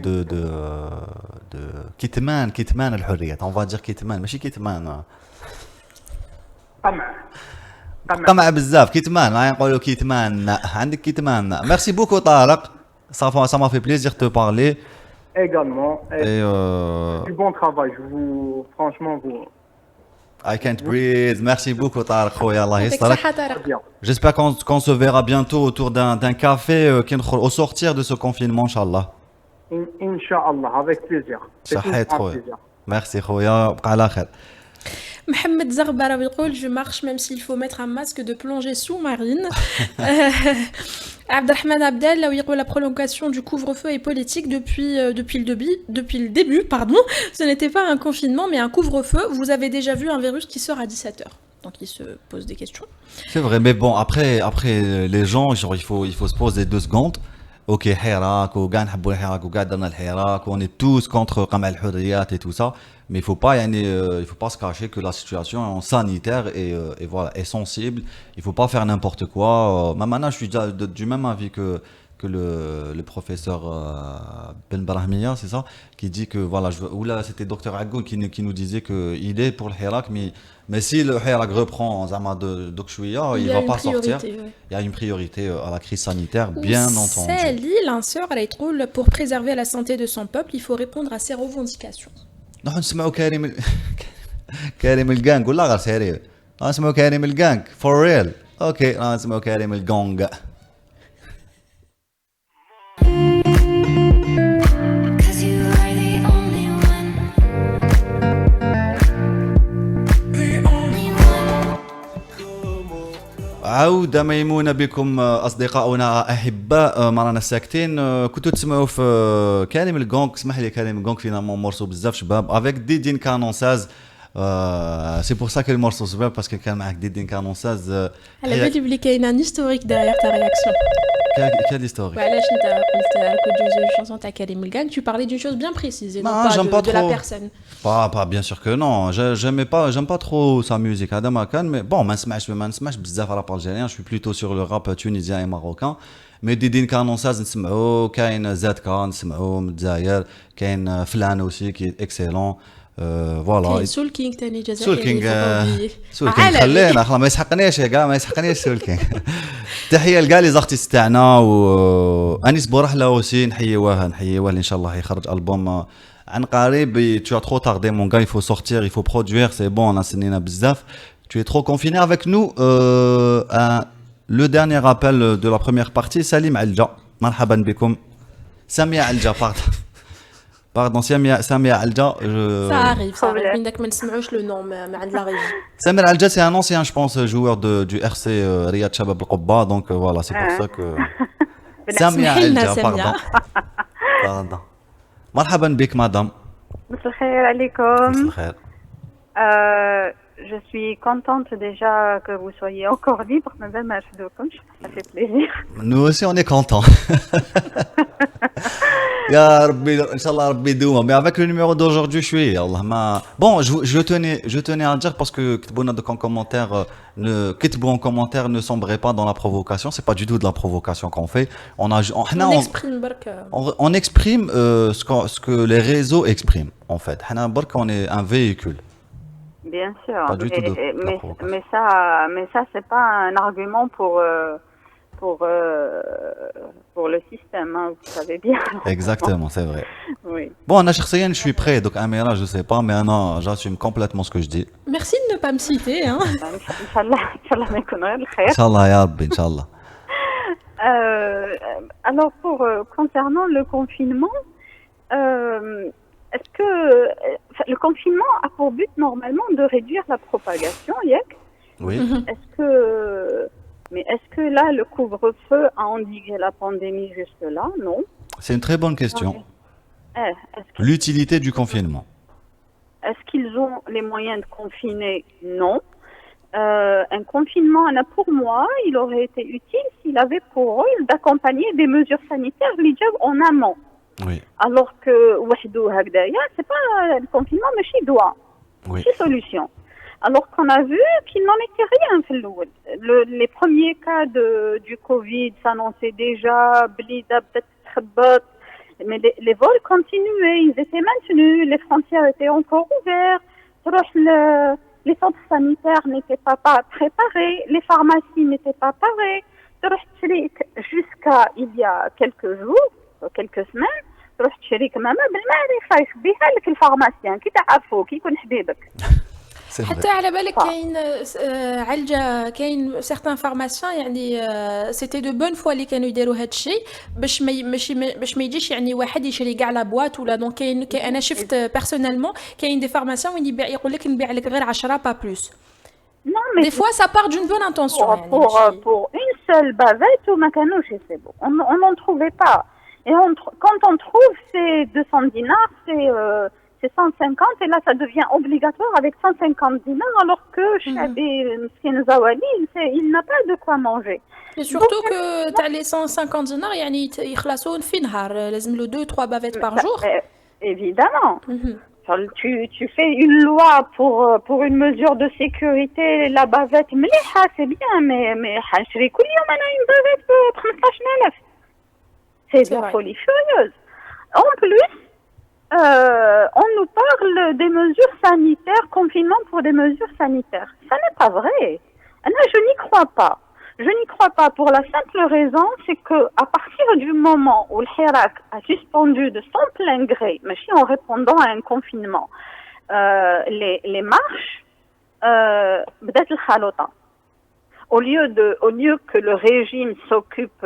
kitman al-hurriyat, on va dire kitman, ماشي kitman. قمع بزاف كيتمان نقولوا كيتمان عندك كيتمان. Merci beaucoup Tarek, ça m'a fait plaisir de te parler Également, et du bon travail. Franchement, vous. I can't breathe. Merci beaucoup Tarek خويا الله يعطيك يسترك. الصحة طارق. Bien. J'espère qu'on se verra bientôt autour d'un café au sortir de ce confinement, Inch'Allah. Inch'Allah, avec plaisir. C'est tout صحيت un خويا. plaisir. Merci خويا بقى على خير. Mohamed Zarbara يقول je marche même s'il faut mettre un masque de plongée sous-marine. Abdelrahman Abdel يقول la prolongation du couvre-feu est politique depuis le début, pardon. Ce n'était pas un confinement mais un couvre-feu. Vous avez déjà vu un virus qui sort à 17h. Donc il se pose des questions. C'est vrai, mais bon, après les gens, genre, il faut se poser 2 secondes. Ok, Hirak, ou Gan Habou Hirak, ou Gadana al-Hirak, on est tous contre Qama al-Hurriyat et tout ça. Mais il faut pas se cacher que la situation sanitaire est voilà, est sensible. Il faut pas faire n'importe quoi. Maintenant, je suis du même avis que le professeur Ben Brahmiya, c'est ça, qui dit que voilà, ou là c'était Dr Agoun qui nous disait que il est pour le Hirak, mais si le Hirak reprend Zama de Dokshouya, il va pas sortir. Ouais. Il y a une priorité à la crise sanitaire, bien entendu. C'est l'inseur à l'étroule pour préserver la santé de son peuple, il faut répondre à ses revendications. نحن نسمعوا كريم الجانج ولا غير سيري نسمعوا كريم الجانج for real اوكي نسمعوا كريم الجونج Cause you are the only one. The only one. عودة ميمونة بكم أصدقاؤنا أحباء معنا الساكتين كنتوا تسمعوا في كريم الجونج. اسمح لي كريم الجونج فينا مورسو بزاف شباب avec Didine Canon 16. C'est pour ça que le morceau شباب parce que كان معك Didine Canon 16. Elle avait publié un historique derrière ta réaction. Quelle histoire. وعلاش انت قلت كنت جوز chanson تاع كريم الجان tu parlais d'une chose bien précise et non Non, pas j'aime pas de la trop. personne. Pas bien sûr que non. J'aime pas trop sa musique. هذا ما كان mais bon ما نسمعش بزاف rap algérien. Je suis plutôt sur le rap tunisien et marocain. Mais Didine Canon 16 نسمعو كاين زادكا نسمعو من الجزائر كاين فلان aussi qui est excellent. Voilà. كاين سول كينغ تاني جزائري. سول كينغ عالمي. سول كينغ خلينا خلاص ما يسحقنيش كاع ما يسحقنيش سول كينغ. تحيه لكاع لي زارتيست تاعنا وانيس بورحله اوسي نحييوه ان شاء الله يخرج البوم عن قريب. Tu as trop tardé mon gars, il faut sortir, il faut produire, c'est bon, on a سنينا بزاف. Tu es trop confiné avec nous. Le dernier appel de la première partie, Salim Alja. مرحبا بكم. Samia Alja, Pardon, Samia Alja. Ça arrive, ça arrive. Problème. منك ما نسمعوش le nom مع عند la régie. Samir Alja, c'est un ancien, je pense, joueur du RC Riyad Shabab Al-Qobba. Donc voilà, c'est pour ça que. Samia اسمحي Alja, Samia. pardon. Pardon. مرحبا بك مدام. مساء الخير عليكم. مساء الخير. Je suis contente déjà que vous soyez encore libre. Madame Arfdoukoum, ça fait plaisir. Nous aussi, on est contents. Ya Rabbi, Inch'Allah, Rabbi Douma. Mais avec le numéro d'aujourd'hui, je suis. Allah ma. Bon, je tenais à dire parce que en commentaire ne sombrez pas dans la provocation. C'est pas du tout de la provocation qu'on fait. On exprime برك. On exprime ce que les réseaux expriment, en fait. On est un véhicule. Bien sûr. Pas du tout de la mais, provocation. mais ça, c'est pas un argument pour le système, hein, vous savez bien. Exactement, c'est vrai. Oui. Bon, Anna Chersayenne, je suis prêt. Donc, Amira, je sais pas, mais Anna, j'assume complètement ce que je dis. Merci de ne pas me citer. Hein. Inch'Allah, ما يكون غير الخير. Inch'Allah, ya Rabbi, Inch'Allah. Alors, concernant le confinement, est-ce que le confinement a pour but normalement de réduire la propagation, Yak? Oui. Est-ce que là, le couvre-feu a endigué la pandémie jusque-là? Non. C'est une très bonne question. L'utilité du confinement. Est-ce qu'ils ont les moyens de confiner? Non. Un confinement, pour moi, il aurait été utile s'il avait pour rôle d'accompagner des mesures sanitaires en amont. Oui. Alors que c'est pas le confinement, mais chez doigt. Oui. C'est solution. Alors qu'on a vu qu'il n'en était rien. Les premiers cas du Covid s'annonçaient déjà, mais les vols continuaient, ils étaient maintenus, les frontières étaient encore ouvertes, les centres sanitaires n'étaient pas préparés, les pharmacies n'étaient pas parées. Jusqu'à il y a quelques jours, quelques semaines, تروح تشري كمامة بالمعرفة يخبيها لك الفارماسيان كي تعرفو كي يكون حبيبك. حتى على بالك كاين علجة كاين certains pharmaciens يعني c'était de bonne foi اللي كانوا يديروا هذا الشيء باش ما يجيش يعني واحد يشري كاع لا بواط ولا دونك كاين انا شفت بيرسونيلمون كاين دي فارماسيان وين يقول لك نبيع لك غير 10 با بلوس. Non, mais des fois ça part d'une bonne intention. Pour une seule bavette ou makanoche, c'est bon. On n'en trouvait pas. Et quand on trouve ces 200 dinars, c'est 150 et là ça devient obligatoire avec 150 dinars alors que il n'a pas de quoi manger. Et surtout que tu as les 150 dinars, يعني يخلصون في نهار لازم له 2-3 bavettes par jour. Évidemment. Tu fais une loi pour une mesure de sécurité, la bavette مليحة, c'est bien, mais حنشري كل يوم أنا une bavette ب 15,000. C'est de la folie furieuse. En plus, on nous parle des mesures sanitaires, confinement pour des mesures sanitaires. Ça n'est pas vrai. Là, je n'y crois pas. Je n'y crois pas pour la simple raison, c'est que à partir du moment où le Hirak a suspendu de son plein gré, mais en répondant à un confinement, les marches, بدأت الخلطة. Au lieu que le régime s'occupe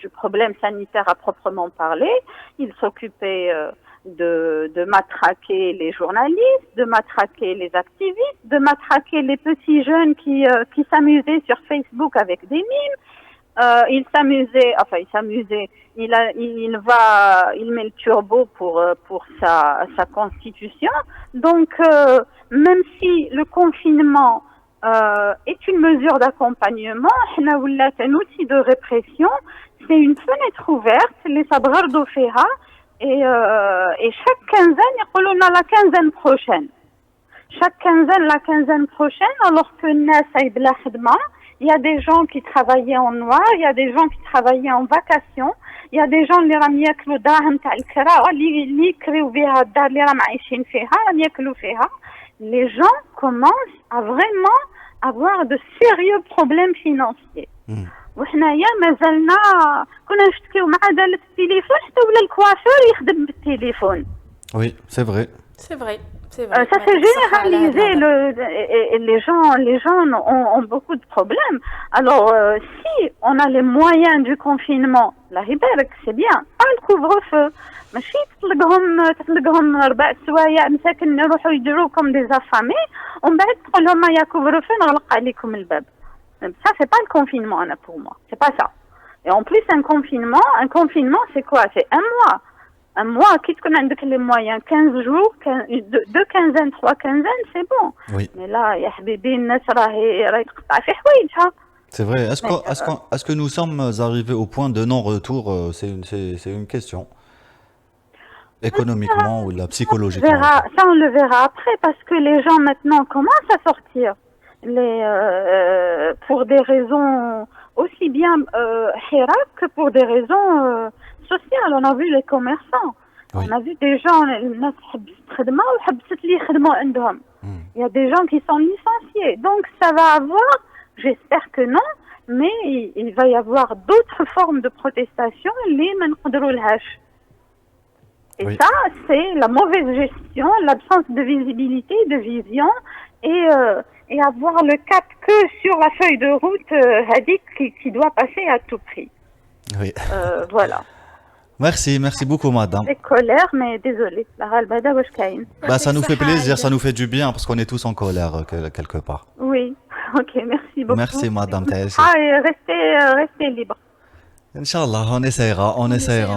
du problème sanitaire à proprement parler, il s'occupait de matraquer les journalistes, de matraquer les activistes, de matraquer les petits jeunes qui s'amusaient sur Facebook avec des mimes. Il met le turbo pour sa constitution. Donc, même si le confinement est une mesure d'accompagnement, un outil de répression, c'est une fenêtre ouverte, les sabrar d'Ofeha, et chaque quinzaine, on a la quinzaine prochaine. Chaque quinzaine, la quinzaine prochaine, alors que il y a des gens qui travaillaient en noir, il y a des gens qui travaillaient en vacation, il y a des gens qui ياكلوا دراهم تاع الكراء اللي يكريو بها الدار اللي راهم عايشين فيها راهم ياكلوا فيها. Les gens commencent à vraiment avoir de sérieux problèmes financiers. وحنايا مازلنا كنا نشتكيو مع عدالة التليفون حتى ولا الكوافير يخدم بالتليفون. Oui, c'est vrai. C'est vrai. C'est vrai. Ça s'est généralisé. Les gens ont beaucoup de problèmes. Alors, si on a les moyens du confinement, la riberk, c'est bien. Pas le couvre-feu. ماشي تطلقهم 4 سوايع مساكن يروحوا يديروا كوم دي زافامي ومن بعد تقول لهم يا كوفرو في نغلق عليكم الباب. Ça c'est pas le confinement Anna, pour moi, c'est pas ça. Et en plus un confinement c'est quoi? C'est un mois. Un mois, quitte qu'on a les moyens, 15 jours, 2 quinzaines, 3 quinzaines, c'est bon. Oui. Mais là, ya habibi, الناس راهي تقطع في حوايجها. C'est vrai. Mais, Est-ce que nous sommes arrivés au point de non-retour? C'est une question. Économiquement ou là, psychologiquement. Ça, on le verra après, parce que les gens maintenant commencent à sortir pour des raisons aussi bien hirak que pour des raisons sociales. On a vu les commerçants. Oui. On a vu des gens, الناس حبست خدمة وحبست اللي يخدموا عندهم. Il y a des gens qui sont licenciés. Donc ça va avoir, j'espère que non, mais il va y avoir d'autres formes de protestation اللي ما نقدرولهاش. Et Oui. ça, c'est la mauvaise gestion, l'absence de visibilité, de vision, et avoir le cap que sur la feuille de route Hadik qui doit passer à tout prix. Oui. Voilà. Merci beaucoup, madame. C'est colère, mais désolé. La ralbada wash kain. Bah, ça nous fait plaisir, ça nous fait du bien parce qu'on est tous en colère quelque part. Oui. Ok, merci beaucoup. Merci, madame Taïsi. Ah, et restez libre. Inch'Allah, on essaiera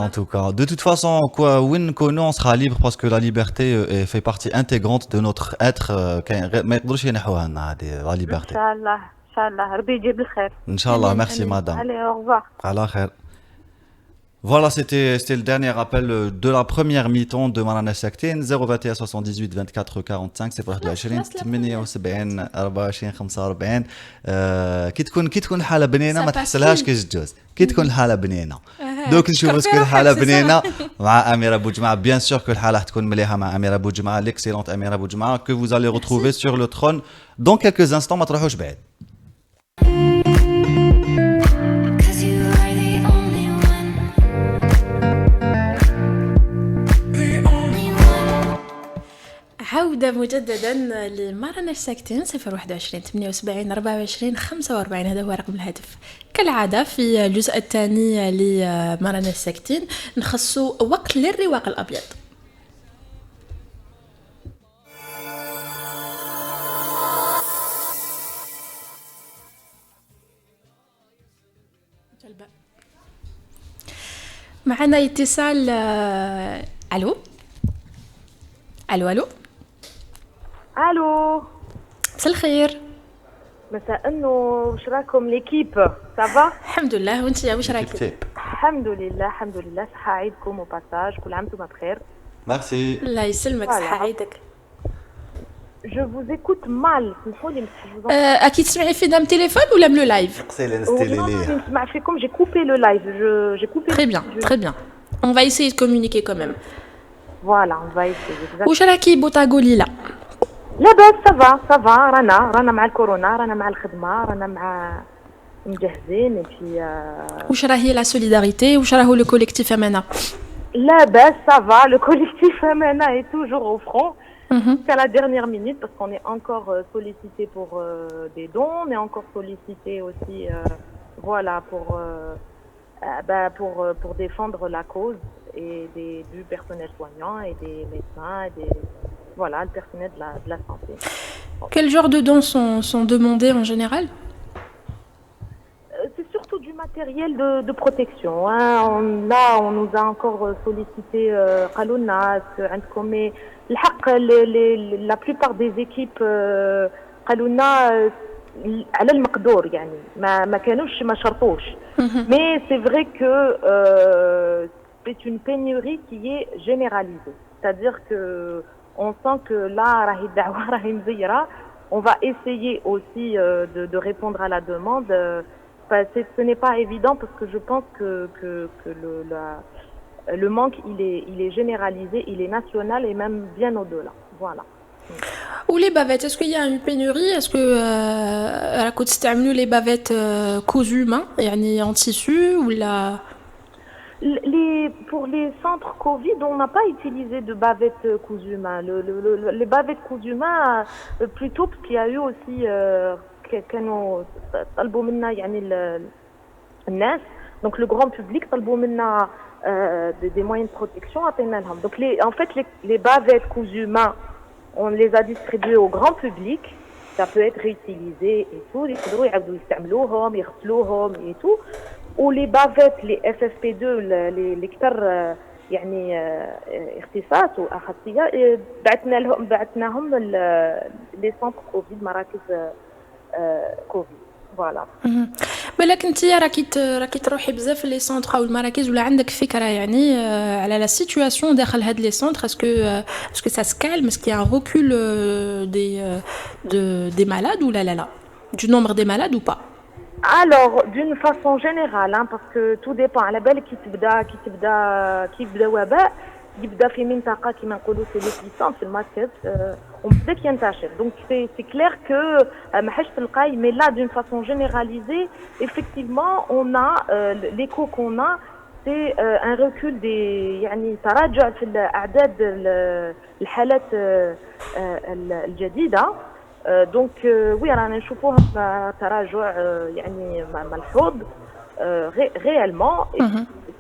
en tout cas. De toute façon, quoi, on sera libre parce que la liberté fait partie intégrante de notre être. ما يقدروش ينحوها لنا هذه la liberté. Inch'Allah. Rabbi يجيب الخير. Inch'Allah, merci madame. Allez, au revoir. على خير. Voilà, c'était le dernier appel de la première mi-temps de Marana Saktin. 021 78 24 45 021 78 24 45. كي تكون الحاله بنينه ما تحسلهاش كجوز. كي تكون الحاله بنينه دوك نشوفوا اسكو الحاله بنينه مع اميره بوجمعه. بيان سور que الحاله تكون مليحه مع اميره بوجمعه, l'excellente اميره بوجمعه que vous allez retrouver sur le trône dans quelques instants. ما تروحوش بعيد. Cause you are the only one. The only one. عودة مجددا لمرنا الساكتين 021 78 24 45. هذا هو رقم الهاتف. كالعادة في الجزء الثاني لمرنا الساكتين نخصو وقت للرواق الأبيض. معنا اتصال. الو الو الو الو مساء الخير. مساء النور، واش راكم ليكيب؟ سافا الحمد لله، وانت واش راكي؟ الحمد لله صحة عيدكم وباساج، كل عام وانتم بخير. Merci. الله يسلمك، صحة عيدك. جو فوز ايكوت مال، سمحوا لي اكيد تسمعي فينا من تليفون ولا من لو لايف؟ قصيلة نستيلي ليه. نسمع فيكم، جي كوبي لو لايف، جي كوبي. Très bien. On va essayer de communiquer quand même. Voilà, on va essayer. واش راكي بوطاغولي لا؟ لاباس، سافا رانا مع الكورونا، رانا مع الخدمة، رانا مع مجهزين في. واش راهي لا سوليداريتي؟ واش راهو لو كوليكتيف امانه؟ لاباس سافا، لو كوليكتيف امانه est toujours au front. Jusqu'à la dernière minute, parce qu'on est encore sollicité pour des dons, on est encore sollicité aussi, voilà, pour défendre la cause et du personnel soignant et des médecins, et voilà, le personnel de la santé. Quel genre de dons sont demandés en général? C'est surtout du matériel de protection. Hein. On nous a encore sollicité قالولنا عندكم الحق la plupart des équipes قالولنا على المقدور يعني ما كانوش ما شرطوش. Mais c'est vrai que c'est une pénurie qui est généralisée. C'est-à-dire que on sent que là راهي الدعوة راهي مزيرة. On va essayer aussi de répondre à la demande. Ce n'est pas évident parce que je pense que le manque il est généralisé, il est national et même bien au-delà. Voilà. Ou les bavettes, est-ce qu'il y a une pénurie? Est-ce que راكو تستعملوا les bavettes cousues main, يعني en tissu ou la? Pour les centres Covid, on n'a pas utilisé de bavettes cousues main. Les bavettes cousues main, plutôt parce qu'il y a eu aussi كانوا طلبوا منا يعني الناس Donc le grand public طلبوا منا des moyens de protection عطينا لهم. Donc en fait les bavettes cousu main, on les a distribuées au grand public. Ça peut être réutilisé et tout. يقدروا يعاودوا يستعملوهم يغسلوهم et tout. Ou les bavettes les FFP2 les كتر يعني اختصاص واخصائيه بعثناهم لي سونتر كوفيد مراكز كوفيد فوالا. ولكن انت راكي تروحي بزاف لي سونتر او المراكز ولا عندك فكره يعني على لا سيتوياسيون داخل هاد لي سونتر اسكو سا سكالم اسكو ان ريكول des malades ou là du nombre des malades ou pas? Alors, d'une façon générale, hein, parce que tout dépend. على بالك كي يبدا وباء يبدا في منطقه كما نقولوا سي لي بيسون في الماركت وبدا كينتشر. Donc c'est clair que ما حاش تلقاي mais là d'une façon généralisée effectivement on a l'écho qu'on a c'est un recul des يعني تراجع في اعداد الحالات الجديده. Donc oui رانا نشوفوها تراجع يعني ملحوظ réellement.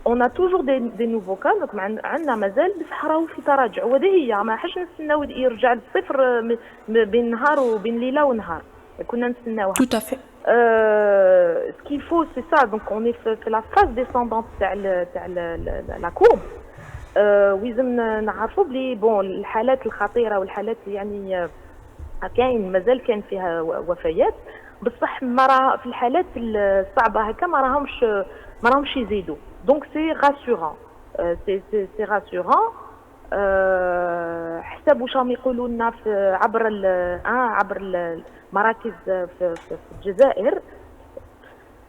On a toujours des nouveaux cas. Donc عندنا مازال بصح راهو في تراجع وهذه هي ما حاش نستناو يرجع للصفر بين نهار وبين ليله ونهار كنا نستناوها. Tout à fait. Ce qu'il faut c'est ça. Donc on est في la phase descendante تاع la courbe. ويلزم نعرفوا بلي بون الحالات الخطيره والحالات يعني كاين مازال كان فيها وفيات بصح ما راه في الحالات الصعبه هكا ما راهمش يزيدوا. دونك سي راسيورون سي راسيورون. حسب واش راهم يقولوا لنا عبر المراكز في الجزائر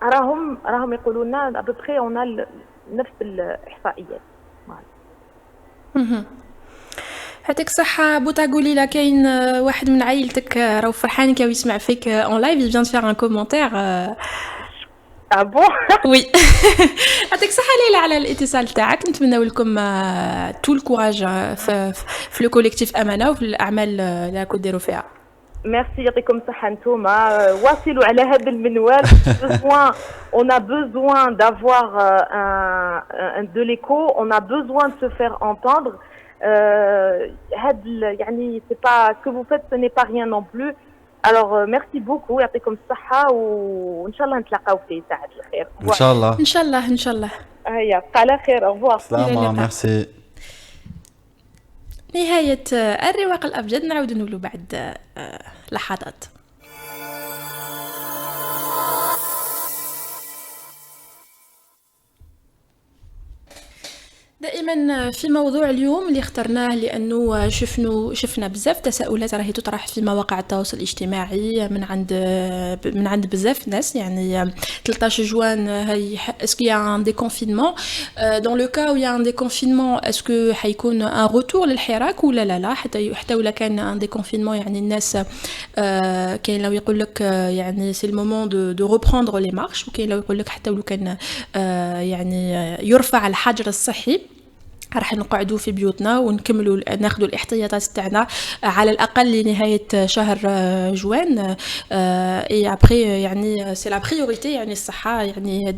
راهم يقولوا لنا ابوبخي اون نفس الاحصائيات. يعطيك الصحة بوتا. قولي لا كاين واحد من عائلتك راهو فرحان كي يسمع فيك اون لايف يفيان تفيغ ان كومونتير. اه بون وي. يعطيك الصحة ليلى على الاتصال تاعك. نتمنى لكم تو الكوراج في لو كوليكتيف امانة وفي الاعمال اللي راكم ديروا فيها. ميرسي يعطيكم الصحة نتوما واصلوا على هذا المنوال. On a besoin d'avoir de l'écho, on a besoin de se faire entendre. يعني c'est pas ce que vous faites, ce n'est pas rien non plus. Alors merci beaucoup يعطيكم الصحة وإن شاء الله نتلاقاو في ساعة الخير. ان شاء الله. ان شاء الله. هيا على خير. au revoir. سلامة. ميرسي. نهاية الرواق الأبجد نعود نقولوا بعد لحظات. دائما في موضوع اليوم اللي اخترناه لانه شفنا بزاف تساؤلات راهي تطرح في مواقع التواصل الاجتماعي من عند بزاف ناس. يعني 13 جوان هي اسكو يا ان ديكونفينمون دون لو كا يا ان ديكونفينمون اسكو حيكون ان روتور للحراك ولا لا حتى ولا كان ان ديكونفينمون يعني الناس كاين لو يقول لك يعني سي المومون دو ريبروندر لي مارش وكاين لو يقول لك حتى ولو كان يعني يرفع الحجر الصحي راح نقعدوا في بيوتنا ونكملوا ناخذوا الاحتياطات تاعنا على الاقل لنهايه شهر جوان. اي ابري يعني سي لا بريوريتي يعني الصحه. يعني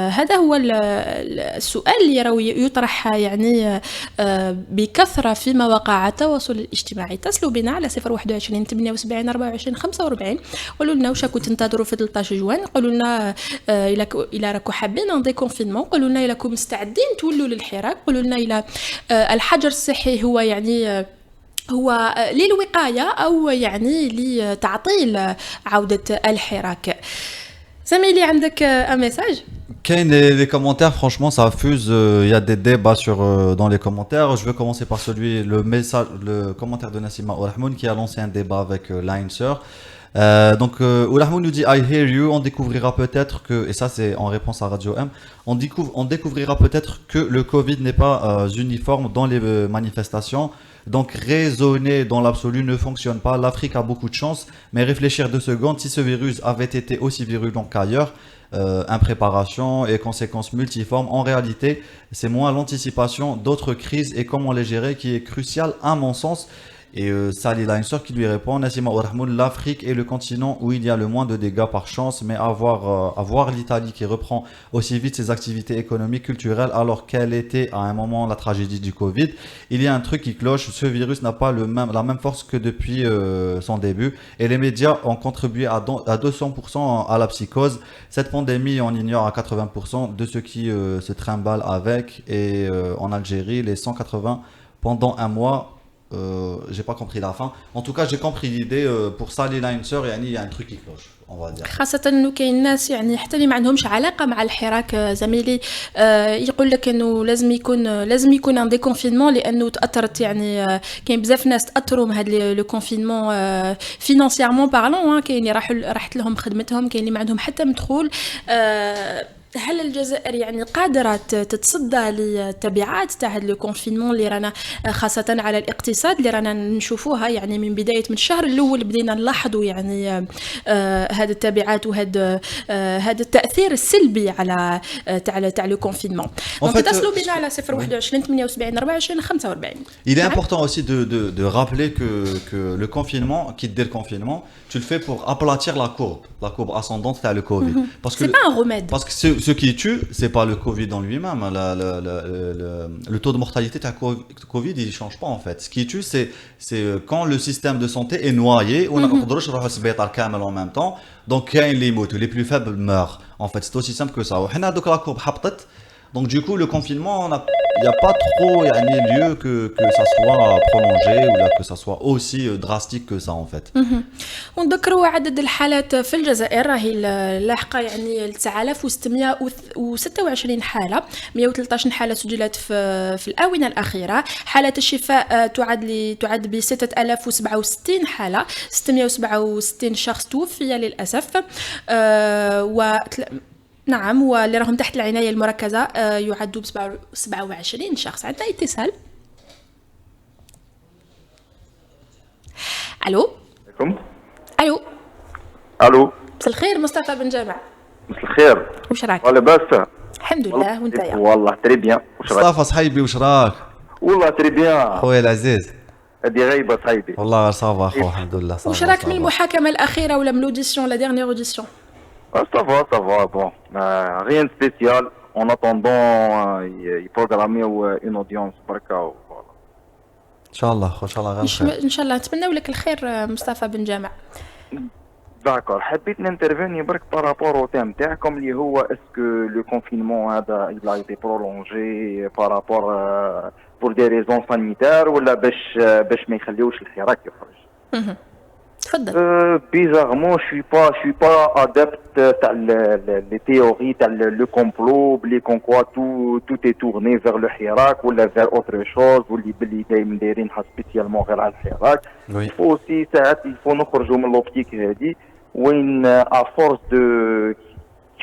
هذا هو السؤال اللي راهو يطرح يعني بكثره في مواقع التواصل الاجتماعي. اتصلوا بنا على 021 78 24 45 قولوا لنا واش راكم تنتظروا في 13 جوان. قولوا لنا الا راكم حابين ان ديكونفينمون. قولوا لنا الا راكم مستعدين تولوا للحراك. قولوا لنا إلى الحجر الصحي هو يعني هو للوقاية أو يعني لتعطيل عودة الحراك. زميلي عندك un message؟ Kain les commentaires, franchement, ça fuse. Il y a des débats dans les commentaires. Je vais commencer par le commentaire de Nassima Ourahmoun qui a lancé un débat avec l'Ainser. Donc Ourahmoun nous dit I hear you. On découvrira peut-être que, et ça c'est en réponse à Radio M, on découvrira peut-être que le Covid n'est pas uniforme dans les manifestations. Donc raisonner dans l'absolu ne fonctionne pas. L'Afrique a beaucoup de chance, mais réfléchir 2 secondes, si ce virus avait été aussi virulent qu'ailleurs, impréparation et conséquences multiformes, en réalité c'est moins l'anticipation d'autres crises et comment les gérer qui est crucial à mon sens. Et Sally a une sœur qui lui répond, Nassima Ourahmoul, l'Afrique est le continent où il y a le moins de dégâts par chance, mais avoir l'Italie qui reprend aussi vite ses activités économiques, culturelles, alors qu'elle était à un moment la tragédie du Covid, il y a un truc qui cloche, ce virus n'a pas la même force que depuis son début, et les médias ont contribué à 200% à la psychose. Cette pandémie, on ignore à 80% de ce qui se trimballe avec, et en Algérie, les 180 pendant un mois, j'ai pas compris la fin. En tout cas, j'ai compris l'idée. Pour ça, les Liners, il y a un truc qui cloche, on va dire. خاصة انه كاين ناس يعني حتى اللي ما عندهمش علاقة مع الحراك زميلي يقول لك انه لازم يكون ان ديكونفينمون لانه تاثرت يعني كاين بزاف ناس تاثروا من هذا لو كونفينمون فينانسيرمون بارلون كاين اللي راحت لهم خدمتهم كاين اللي ما عندهم حتى مدخول هل الجزائر يعني قادرة تتصدى للتبعات تاع هذا الكونفينمون اللي رانا خاصة على الاقتصاد اللي رانا نشوفوها يعني من بداية من الشهر الأول بدينا نلاحظوا يعني هذه التبعات وهذا التأثير السلبي على تاع لو كونفينمون. دونك اتصلوا بنا على 021 78 24 45. Il est important aussi de rappeler que le confinement, quitte dès le confinement, tu le fais pour aplatir la courbe ascendante à le Covid. Parce que c'est pas un remède. Parce que ce qui tue, c'est pas le Covid en lui-même. Le taux de mortalité de la Covid, il change pas en fait. Ce qui tue, c'est quand le système de santé est noyé, on a en même temps. Donc les plus faibles meurent. En fait, c'est aussi simple que ça. Donc la courbe حبطت. Donc du coup, le confinement, il n'y a pas trop lieu que ça soit prolongé ou là, que ça soit aussi drastique que ça en fait. ونذكروا عدد الحالات في الجزائر راهي لاحقه يعني 9626 حاله 113 حاله سجلت في الاونه الاخيره. حالات الشفاء تعد ب 6067 حاله 667 شخص توفي للاسف نعم واللي راهم تحت العناية المركزة يعدوا ب 27 شخص. عندنا اتصال. الو الو الو مساء الخير مصطفى بن جامع. مساء الخير واش راك؟ لاباس؟ الحمد لله وانت يا والله تري بيان. مصطفى صحيبي واش راك؟ والله تري بيان خويا العزيز. هادي غايبه صاحبي. والله صافا خو الحمد لله صافا. واش راك من المحاكمة الأخيرة ولا من لوديسيون لا ديرنيير اوديسيون؟ Ça va, bon. Rien de spécial. En attendant, il programme une audience. Voilà. ان شاء الله غير خير. ان شاء الله نتمنوا لك الخير مصطفى بن جامع. داكور حبيت نانترفيني برك بارابور او تيم تاعكم اللي هو اسكو لو كونفينمون هذا il a été prolongé بارابور pour des raisons sanitaires ولا باش ما يخليوش الحراك يخرج. Bizarrement, je suis pas adepte les théories, le complot, comme quoi tout est tourné vers le Hirak ou vers autre chose, ou les spécialement vers le Hirak. Il faut aussi, il faut nous sortir de l'optique où à force de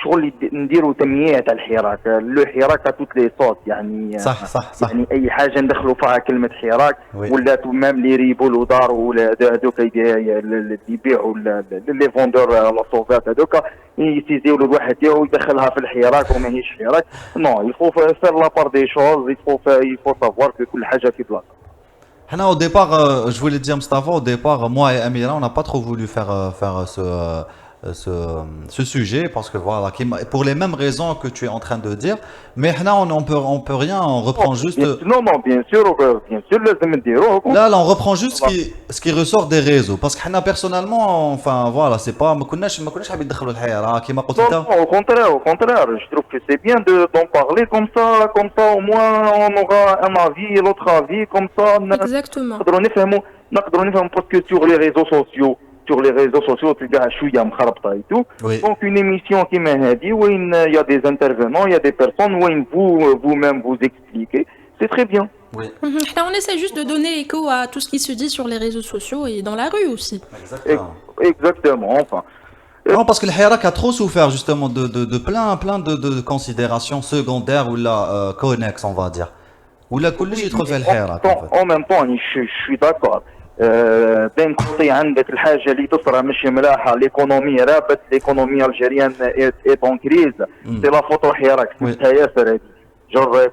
شغل نديروا تمييع تاع الحراك، لو حراك توت لي صوت يعني صح يعني اي حاجه ندخلوا فيها كلمه حراك ولا ميم لي ريبول ودار ولا هذوك اللي يبيعوا لي فوندور لا صوفات هذوك يسيزيو الواحد تاعو يدخلها في الحراك وماهيش حراك. نو يفو فير لا بار دي شوز يفو سافوار كل حاجه في بلاصه. Au départ, je voulais dire Mustafa, au départ, moi et Amira, on n'a pas trop voulu faire ce sujet parce que voilà, pour les mêmes raisons que tu es en train de dire, mais là on peut rien, on reprend juste. Non, bien sûr, là on reprend juste ce qui ressort des réseaux parce que là personnellement, enfin voilà, c'est pas ما كناش حابين ندخلوا الحياه كيما قلت انت. Au contraire, je trouve que c'est bien d'en parler comme ça au moins on aura un avis, l'autre avis comme ça. Exactement. نقدروا نفهموا parce que sur les réseaux sociaux تلقاها شويه مخربطه et tout. Donc une émission كيما هذه وين il y a des intervenants, il y a des personnes وين vous-même vous expliquez, c'est très bien. Oui. On essaie juste de donner écho à tout ce qui se dit sur les réseaux sociaux et dans la rue aussi. Exactement, enfin. Non, parce que le Hirak a trop souffert justement de plein de considérations secondaires ou la connexes, on va dire. Ou la كلش يدخل في الحراك. En même temps, je suis d'accord. بين قطي عندك الحاجه اللي تصرى مش ملاحه ليكونومي رابط ليكونومي الجيريان ايت اون كريز سي لا فوتو حراك تاع ياسر هذه جور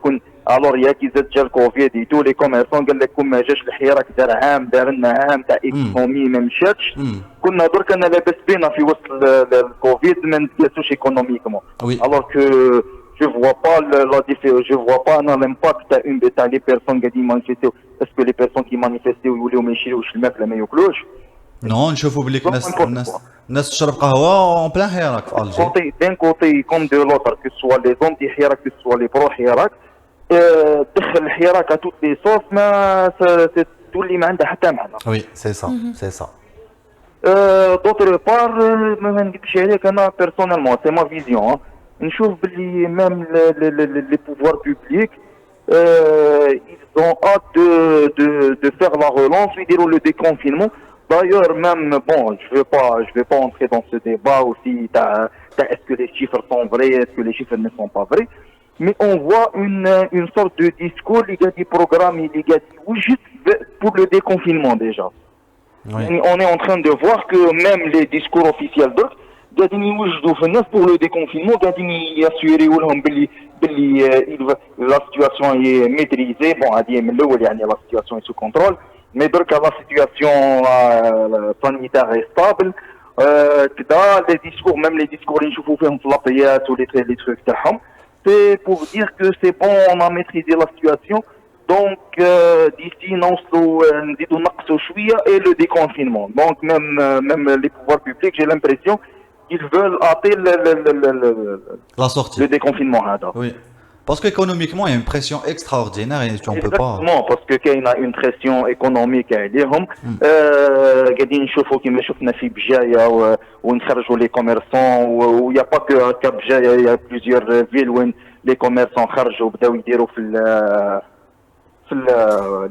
الور يا كي زاد جا الكوفيد اي تو لي كوميرسون قال لك ما جاش الحراك دار عام دار لنا عام تاع ايكونومي ما مشاتش كنا درك انا لاباس بينا في وسط الكوفيد ما نتياسوش ايكونوميكمون الور كو je vois pas la différence, je vois pas l'impact تاع لي بيرسون قاعدين مانيفيستيو اسكو لي بيرسون كي مانيفيستيو يوليو ما يشريوش الماكله ما ياكلوش نو نشوفوا بليك الناس تشرب قهوه اون بلان حراك في الجي كوتي دين كوتي كوم دو لوتر كو سوا لي زون دي حراك كو سوا لي برو حراك دخل الحراك ا توت لي صوص ما تولي ما عندها حتى معنى وي سي سا دوتر بار ما نكذبش عليك انا بيرسونيلمون سي ما فيزيون نشوف باللي ميم لي بوفوار بوبليك ils ont hâte de faire la relance يديروا le déconfinement. D'ailleurs, même, bon, je vais pas entrer dans ce débat aussi, est-ce que les chiffres sont vrais, est-ce que les chiffres ne sont pas vrais, mais on voit une sorte de discours, il y a des programmes, il y a des juste pour le déconfinement déjà. Oui. On est en train de voir que même les discours officiels d'autres, pour le déconfinement, la situation est maîtrisée, bon, la situation est sous contrôle. Mais donc la situation sanitaire est stable. Les discours, même les discours les ou les trucs c'est pour dire que c'est bon, on a maîtrisé la situation. Donc d'ici et le déconfinement. Donc même les pouvoirs publics, j'ai l'impression qu'ils veulent hâter la sortie. Le déconfinement. Oui. Parce qu'économiquement, il y a une pression extraordinaire et on ne peut pas. Exactement, parce qu'il y a une pression économique عليهم. قاعدين نشوفوا كيما شفنا في بجاية ونخرجوا les commerçants و il y a pas que à بجاية, il y a plusieurs villes où les commerçants خرجوا بداو يديروا في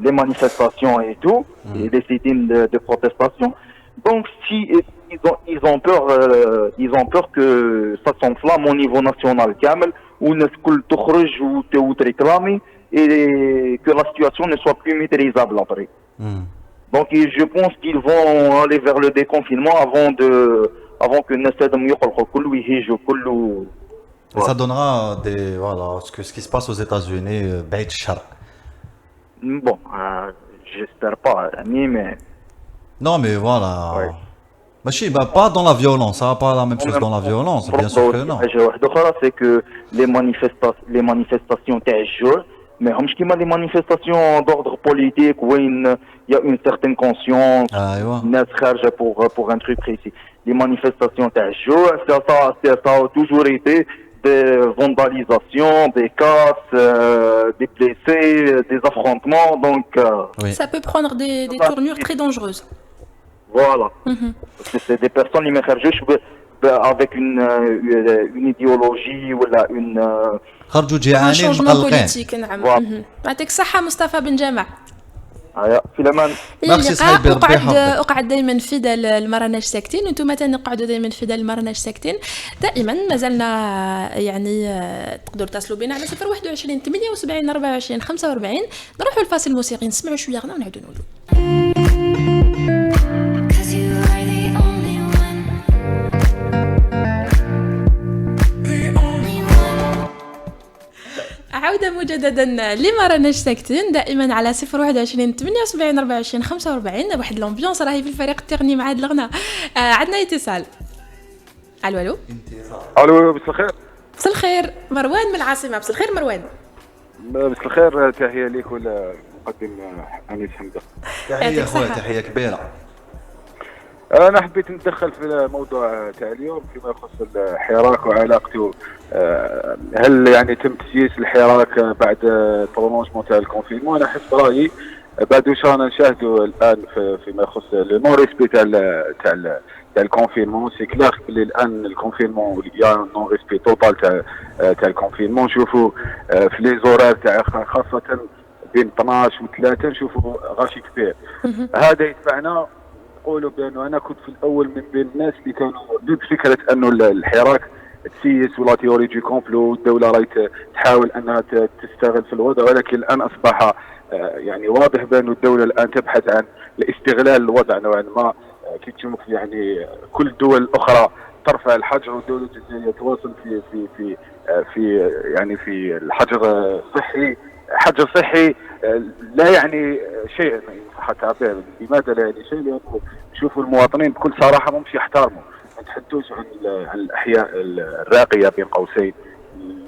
les manifestations et tout, et les sit-ins de protestation. Donc si ils ont peur que ça s'enflamme au niveau national كامل. والناس الكل تخرج وتريكلامي et que la situation ne soit plus maîtrisable après. Donc je pense qu'ils vont aller vers le déconfinement avant que نسادم يخرجوا كل ويهيجوا كل. Ça donnera ce qui se passe aux États-Unis بعيد الشر. Bon, j'espère pas, mais. Non mais voilà. Ouais. ماشي pas dans la violence, ça va pas la même chose dans la violence, bien sûr que non. C'est que les manifestations تاع الجوع ما همش كيما les manifestations d'ordre politique où il y a une certaine conscience, الناس خارجة pour un truc précis. Les manifestations تاع الجوع ça a toujours été des vandalisations, des casses, des blessés, des affrontements, donc. Ça peut prendre des tournures très dangereuses. Voilà. Parce que c'est des personnes qui m'émergent avec une idéologie ou une. Un changement politique. يعطيك الصحة مصطفى بن جامع. في الأمان. اقعد دائما فدا المرناش ساكتين وانتم ثاني اقعدوا دائما فدا المرناش ساكتين دائما مازلنا يعني تقدروا تصلوا بنا على 021 78 24 45 نروحوا الفاصل الموسيقي نسمعوا شويه غنى ونعاودوا نولوا. عودة مجددا لما راناش ساكتين دائما على 021 78 24 45 واحد لومبيونس راهي في الفريق التقني مع هاد الغنى. عندنا اتصال. الو الو مساء الخير. مساء الخير مروان من العاصمة. مساء الخير مروان. مساء الخير تحية ليك ولا مقدم أنيس حمدة. تحية خويا تحية كبيرة. أنا حبيت نتدخل في الموضوع تاع اليوم فيما يخص الحراك وعلاقته. هل يعني تم تسييس الحراك بعد البرولونجمون تاع الكونفينمون؟ أنا حسب رأيي بعد واش رانا نشاهدوا الآن فيما يخص لو نون ريسبي تاع الكونفينمون. سي كلير بلي الآن الكونفينمون يا نون ريسبي توتال تاع الكونفينمون. نشوفوا في لي زورار تاع خاصة بين 12 و 3 نشوفوا غاشي كبير. هذا يدفعنا نقولوا بانه انا كنت في الاول من بين الناس اللي كانوا ضد فكره انه الحراك تسيس ولا تيوري دو كومبلو. الدوله راهي تحاول انها تستغل في الوضع، ولكن الان اصبح يعني واضح بان الدوله الان تبحث عن الاستغلال الوضع نوعا ما. كي تشوف يعني كل الدول الاخرى ترفع الحجر والدوله الجزائريه تواصل في يعني في الحجر الصحي. حجر صحي لا يعني شيء، صح التعبير. لماذا لا يعني شيء؟ لأنه نشوفوا المواطنين بكل صراحة مش يحترموا. ما نتحدثوش عن الأحياء الراقية بين قوسين،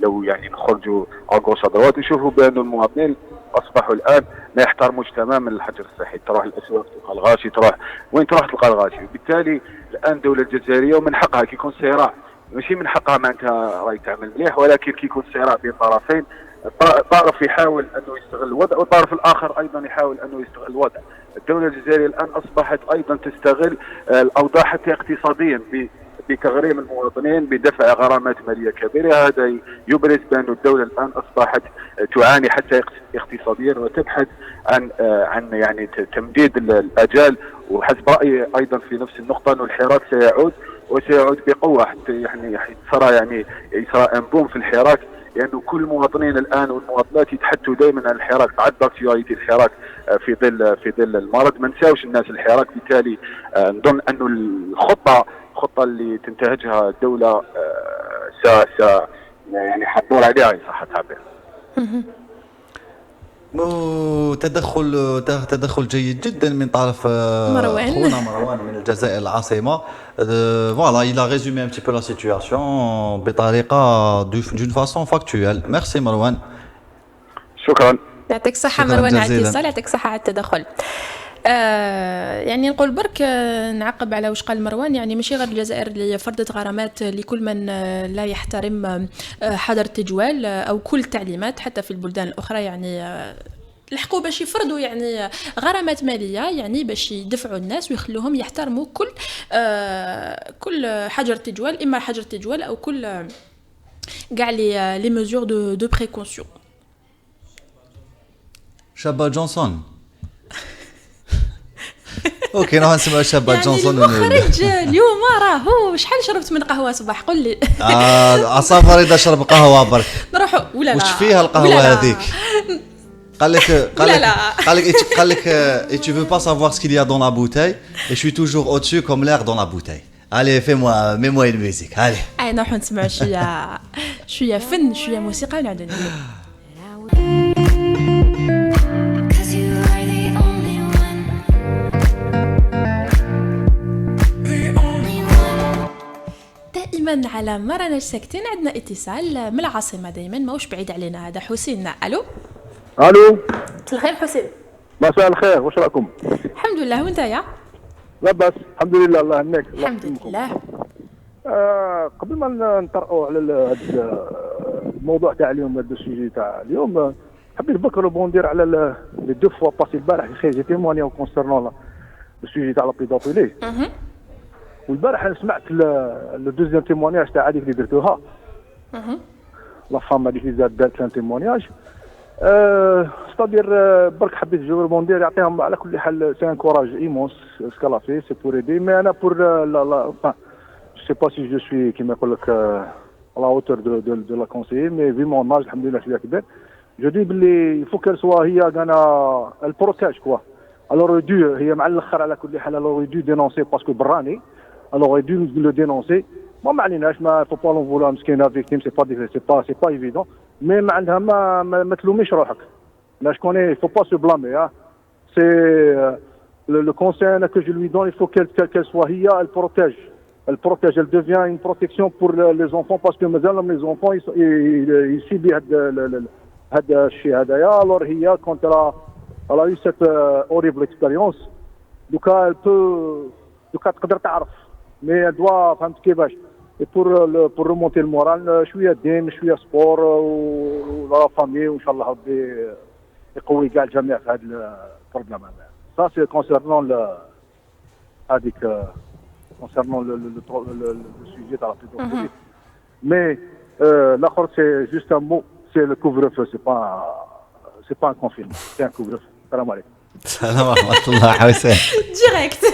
لو يعني نخرجوا أقوى صدرات نشوفوا بأن المواطنين أصبحوا الآن ما يحترموش تماما الحجر الصحي. تروح الأسواق تلقى الغاشي، تروح وين تروح تلقى الغاشي. وبالتالي الآن الدولة الجزائرية ومن حقها كي يكون صراع، ماشي من حقها معناتها راهي تعمل مليح، ولكن كي يكون صراع بين طرفين، طرف يحاول انه يستغل الوضع والطرف الاخر ايضا يحاول انه يستغل الوضع. الدوله الجزائريه الان اصبحت ايضا تستغل الاوضاع حتى اقتصاديا بتغريم المواطنين بدفع غرامات ماليه كبيره. هذا يبرز بان الدوله الان اصبحت تعاني حتى اقتصاديا وتبحث عن يعني تمديد الاجال. وحسب رايي ايضا في نفس النقطه انه الحراك سيعود وسيعود بقوه، حتى يعني صار يعني يصير انبوم في الحراك، لانه يعني كل المواطنين الان والمواطنات يتحدثوا دائما عن الحراك، تعد اكتواليتي الحراك في ظل المرض. ما نساوش الناس الحراك. بالتالي نظن انه الخطه اللي تنتهجها الدوله يعني حتدور عليها ان صح التعبير. تدخل جيد جدا من طرف خونا مروان من الجزائر العاصمة. Voilà, il a résumé un petit peu la situation بطريقة d'une façon factuelle. Merci مروان. شكرا. يعطيك الصحة مروان على الاتصال، يعطيك الصحة على التدخل. يعني نقول برك نعقب على وش قال مروان. يعني ماشي غير الجزائر اللي فرضت غرامات لكل من لا يحترم حظر التجوال او كل التعليمات، حتى في البلدان الاخرى يعني لحقوا باش يفرضوا يعني غرامات ماليه، يعني باش يدفعوا الناس ويخلوهم يحترموا كل حجر تجوال، اما حجر تجوال او كل كاع لي ميزور دو بريكونسيون. شابة جونسون. اوكي نروح نسمع شابة يعني جونسون. المخرج اليوم راهو شحال شربت من قهوه صباح؟ قل لي. عصافر اذا شرب قهوه برك نروحوا ولا لا وش فيها القهوه هذيك؟ قال لك et tu veux pas savoir ce qu'il y a dans la bouteille et je suis toujours au-dessus comme l'air dans la bouteille. Allez, mets-moi une musique. Allez. نروحوا نسمعوا شويه فن، شويه موسيقى ونعاودوا نولوا. دائما على مرنا الساكتين عندنا اتصال من العاصمه، دائما ماهوش بعيد علينا. هذا حسين. الو الو. مساء الخير حسين. مساء الخير، واش راكم؟ الحمد لله، وانت يا؟ لاباس الحمد لله، الله يهنيك. الحمد لله. قبل ما نطرقوا على هذا الموضوع تاع اليوم، هذا السوجي تاع اليوم، حبيت بك ريبوندير على لي دو فوا باسي البارح خي جي تيموني كونسيرنون السوجي تاع لابيدوبيلي. والبارح انا سمعت لو دوزيام تيمونياج تاع هذيك اللي درتوها. لا فام هذيك اللي دارت لان تيمونياج. ستادير برك حبيت جو ريبوندير يعطيهم على كل حال سي ان كوراج ايمونس سكالا في سي بور ايدي. مي انا بور لا je sais pas si je suis كيما يقول لك à la hauteur de la conseiller, mais vu mon âge الحمد لله شويه كبير، جو دي بلي يفو كال سوا هي غانا البروتاج كوا. الوغ دو هي مع الاخر على كل حال الوغ دو دينونسي باسكو براني، الوغ دو لو دينونسي. ما عليناش، ما فو با لونفولا مسكينه فيكتيم، سي با ايفيدون. مي ما عندها ما تلوميش روحك. لا جو كوني فو با سو بلامي. سي لو كونساي que je lui donne, il faut qu'elle soit هي البروتاج. Elle protège, elle devient une protection pour les enfants parce que maintenant les enfants ils subissent هذا الشيء هذايا. alors هي quand elle a eu cette horrible expérience دوكا elle peut دوكا تقدر تعرف mais elle doit فهمت كيفاش. et pour remonter le moral شويه دين شويه سبور ولا فامي، وان شاء الله ربي يقوي كاع الجميع في هذا البروبليم هذا. ça c'est concernant هذيك concernant le sujet de la pédophilie. Mais l'autre c'est juste un mot, c'est le couvre-feu, c'est pas un confinement, c'est un couvre-feu. Salam alaikum. السلام ورحمة الله حسين. ديريكت.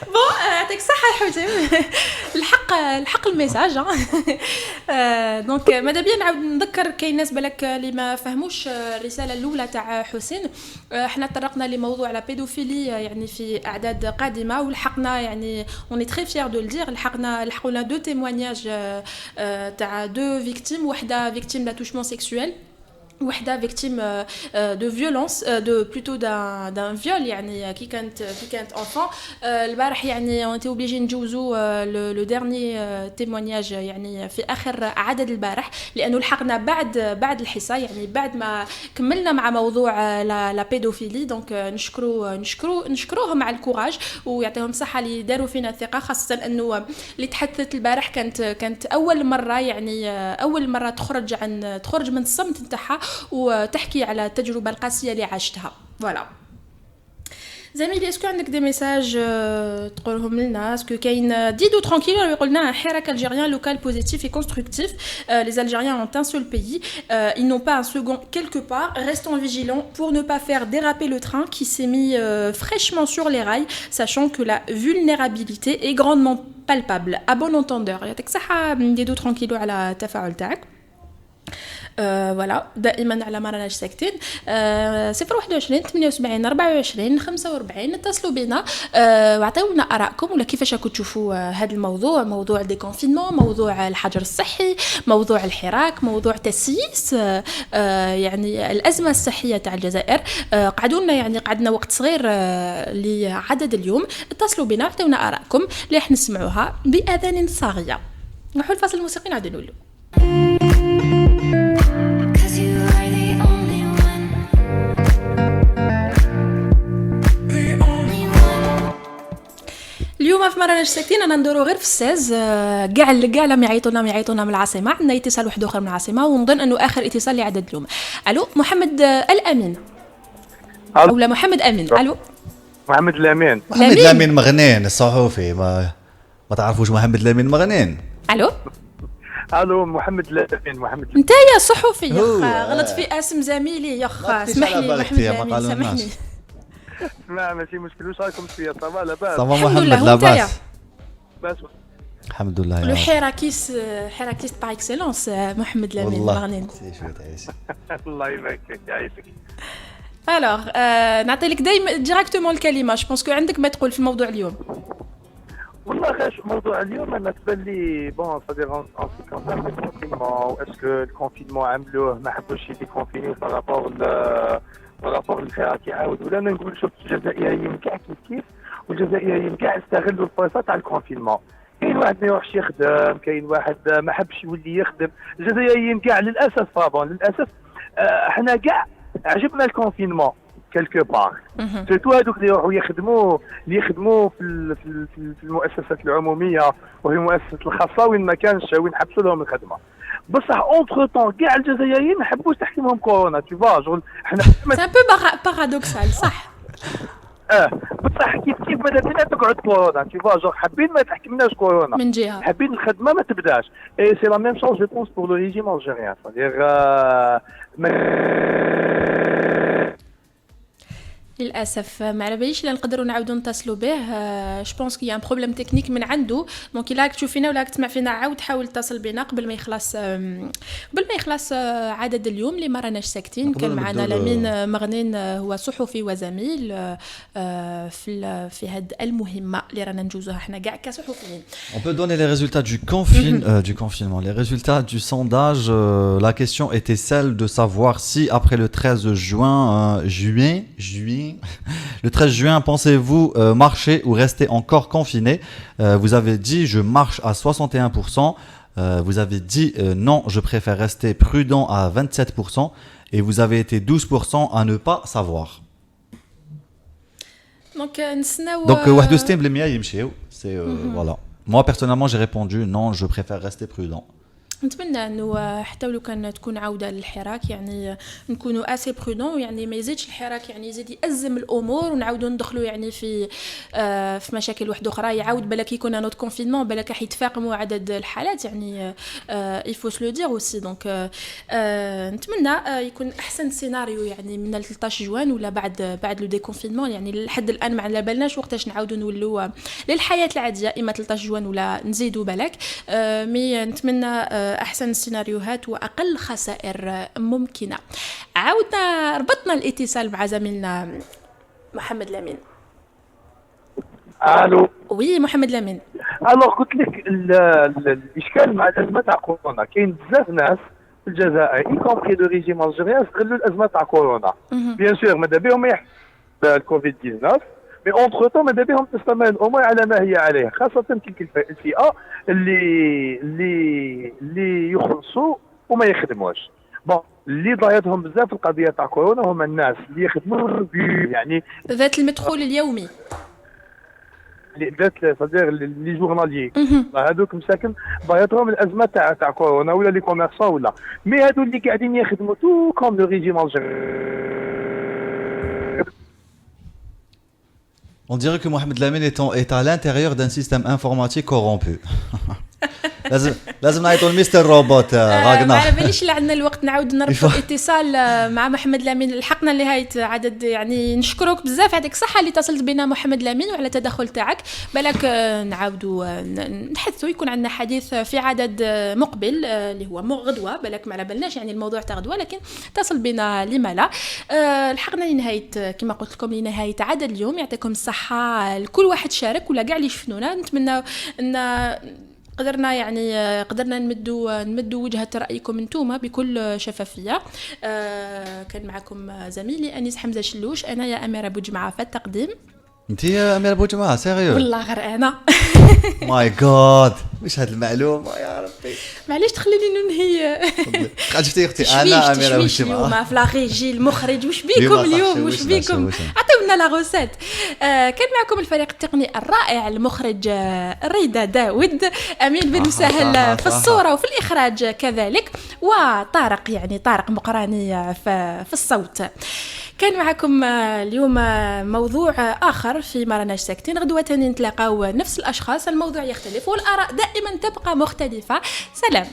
بون يعطيك الصحة حسين. الحق الميساج. دونك ماذا بيا نعاود نذكر كاين ناس بالك اللي ما فهموش الرسالة الأولى تاع حسين. احنا طرقنا لموضوع لا بيدوفيلي يعني في أعداد قادمة، ولحقنا يعني اوني تري فيير دو لدير لحقونا دو تيموانياج تاع دو فيكتيم، وحدة فيكتيم لا توشمون سيكسويل وحده victime de violence plutôt d'un viol يعني كي كانت enfant البارح يعني on était obligé نجوزو le dernier témoignage يعني في اخر عدد البارح لانه لحقنا بعد الحصه يعني بعد ما كملنا مع موضوع لا بيدوفيلي دونك نشكروهم على الكوراج ويعطيهم الصحه اللي داروا فينا الثقه خاصه انه اللي تحدثت البارح كانت اول مره تخرج من الصمت نتاعها وتحكي على التجربة القاسية اللي عاشتها. فوالا. زميلي اسكو عندك دي ميساج تقولهم لنا اسكو كاين ديدو ترانكيل يقول لنا حراك الجيريان لوكال بوزيتيف et constructif les Algériens ont un seul pays ils n'ont pas un second quelque part restons vigilants pour ne pas faire déraper le train qui s'est mis fraîchement sur les rails sachant que la vulnérabilité est grandement palpable à bon entendeur يعطيك صحة ديدو ترانكيلو على التفاعل تاعك فوالا دائما على ما راناش ساكتين 021 78 24 45 اتصلوا بنا واعطيونا ارائكم ولا كيفاش راكم تشوفوا هذا الموضوع موضوع ديكونفينمون موضوع الحجر الصحي موضوع الحراك موضوع تسييس يعني الازمه الصحيه تاع الجزائر قعدنا وقت صغير لعدد اليوم اتصلوا بنا واعطيونا ارائكم اللي راح نسمعوها باذان صاغيه نروحوا الفاصل الموسيقي نعاودوا نقولوا اليوم في مرة ساكتين انا ندورو غير في الساز كاع لم يعيطونا من العاصمه عندنا اتصال واحد اخر من العاصمه ونظن انه اخر اتصال لعدد اليوم الو محمد الامين ولا محمد امين الو محمد الامين مغنين الصحفي ما تعرفوش محمد الامين مغنين الو محمد الامين انت يا صحفي يا اخ غلط في اسم زميلي يا اخ اسمح لي محمد الامين سامحني لا ماشي مشكل واش راكم فيا صافا لاباس الحمد لله لاباس بس الحمد لله لو حراكيس باغ اكسلونس محمد الامين مغنين الله يبارك فيك يعيشك الوغ نعطي لك ديريكتومون الكلمه جو بونسكو عندك ما تقول في الموضوع اليوم والله خاش موضوع اليوم انا تبان لي بون سا ديرونس ان سي كونسيرن الكونفينمون اسكو الكونفينمون عملوه ما حبوش يديكونفينيو بارابور الحراك يعاود ولا انا نقول شوف الجزائريين كاع كيف والجزائريين كاع استغلوا الفرصه تاع الكونفينمون كاين واحد ما يروحش يخدم كاين واحد ما حبش يولي يخدم الجزائريين كاع للاسف للاسف احنا كاع عجبنا الكونفينمون كالكو بار سيرتو هذوك اللي يروحوا يخدموا في المؤسسات العموميه وهي المؤسسات الخاصه وين ما كانش وين حبسوا لهم الخدمه بصح اونتر طون كاع الجزائريين ما حبوش تحكيمهم كورونا تو فا شغل حنا سي ان بو بارادوكسال صح بصح كيف ماذا بينا تقعد كورونا تو فا جور حابين ما تحكمناش كورونا من جهه حابين الخدمه ما تبداش اي سي لا ميم شوز جو بونس بور لو ريجيم الجيريان للاسف ما على باليش لا نقدروا نعاودوا نتصلوا به جو بونس كي ان بروبليم تكنيك من عنده دونك الا راك تشوف فينا ولا راك تسمع فينا عاود حاول تتصل بنا قبل ما يخلص عدد اليوم اللي ما راناش ساكتين كان معنا لامين مغنين هو صحفي وزميل في هاد المهمه اللي رانا نجوزوها احنا كاع كصحفيين. On peut donner les résultats du confinement, les résultats du sondage. La question était celle de savoir si après le 13 juin le 13 juin, pensez-vous marcher ou rester encore confiné? Vous avez dit je marche à 61%. Vous avez dit non, je préfère rester prudent à 27%. Et vous avez été 12% à ne pas savoir. Donc, c'est voilà. Moi personnellement, j'ai répondu non, je préfère rester prudent. نتمنى انه حتى ولو كان تكون عوده للحراك يعني نكونوا اسي برودون يعني ما يزيدش الحراك يعني يزيد يأزم الامور ونعاودوا ندخلوا يعني في مشاكل واحده اخرى يعاود بالك يكون نوت كونفينمون بالك راح يتفاقموا عدد الحالات يعني il faut se le dire aussi donc نتمنى يكون احسن سيناريو يعني من 13 جوان ولا بعد لو ديكونفينمون يعني لحد الان ما على بالناش وقتاش نعاودوا نولوا للحياه العاديه اما 13 جوان ولا نزيدوا بالك مي نتمنى احسن السيناريوهات واقل خسائر ممكنه. عاودنا ربطنا الاتصال مع زميلنا محمد لامين. الو وي محمد لامين. الو قلت لك الاشكال مع الازمه تاع كورونا كاين بزاف ناس في الجزائر اي كومبري لو ريجيم الجيريان استغلوا الازمه تاع كورونا بيان سور ماذا بهم يحل الكوفيد 19 مي اونتر تو ماذا بهم تستمر الامور على ما هي عليه خاصه تلك الفئه اللي يخلصوا وما يخدموش بون اللي ضايعتهم بزاف القضيه تاع كورونا هما الناس اللي يخدموا يعني ذات المدخول اليومي ذات صدير لي جورناليي هذوك مساكن ضايعتهم الازمه تاع كورونا ولا لي كوميرسون ولا مي هذو اللي قاعدين يخدموا تو كوم لو ريجيم الجيريان. On dirait que Mohamed Lamine est à l'intérieur d'un système informatique corrompu. لازم نعيطوا لمستر روبوت راغنا. ما على باليش اللي عندنا الوقت نعاود نربطوا الاتصال مع محمد لامين. لحقنا لنهايه عدد يعني نشكرك بزاف يعطيك الصحه اللي اتصلت بنا محمد لامين وعلى التدخل تاعك. بالك نعاودوا نحثوا يكون عندنا حديث في عدد مقبل اللي هو غدوه. بالك ما على بالناش يعني الموضوع تاع غدوه لكن اتصل بنا لما لا. لحقنا لنهايه كما قلت لكم لنهايه عدد اليوم. يعطيكم الصحه لكل واحد شارك ولا كاع اللي شفنونا. نتمنى ان قدرنا نمدوا وجهة رأيكم انتوما بكل شفافية. كان معكم زميلي أنيس حمزة شلوش. أنا يا أميرة بوجمعة في التقديم. انت يا أميرة بوجمعة سيريو والله غير أنا. ماي جاد مش هاد المعلومة يا ربي معليش تخليني ننهي. قاعد شفتي اختي انا أميرة بوجمعة اليوم في لاغيجي المخرج وش بيكم اليوم وش بيكم عطيونا لا غوسات. كان معكم الفريق التقني الرائع المخرج ريدة داود أمين بن مسهل في الصورة وفي الإخراج كذلك وطارق يعني طارق مقراني في الصوت. كان معكم اليوم موضوع آخر في مرناش ساكتين. غدوة نتلاقاو نفس الأشخاص الموضوع يختلف والآراء دائما تبقى مختلفة. سلام.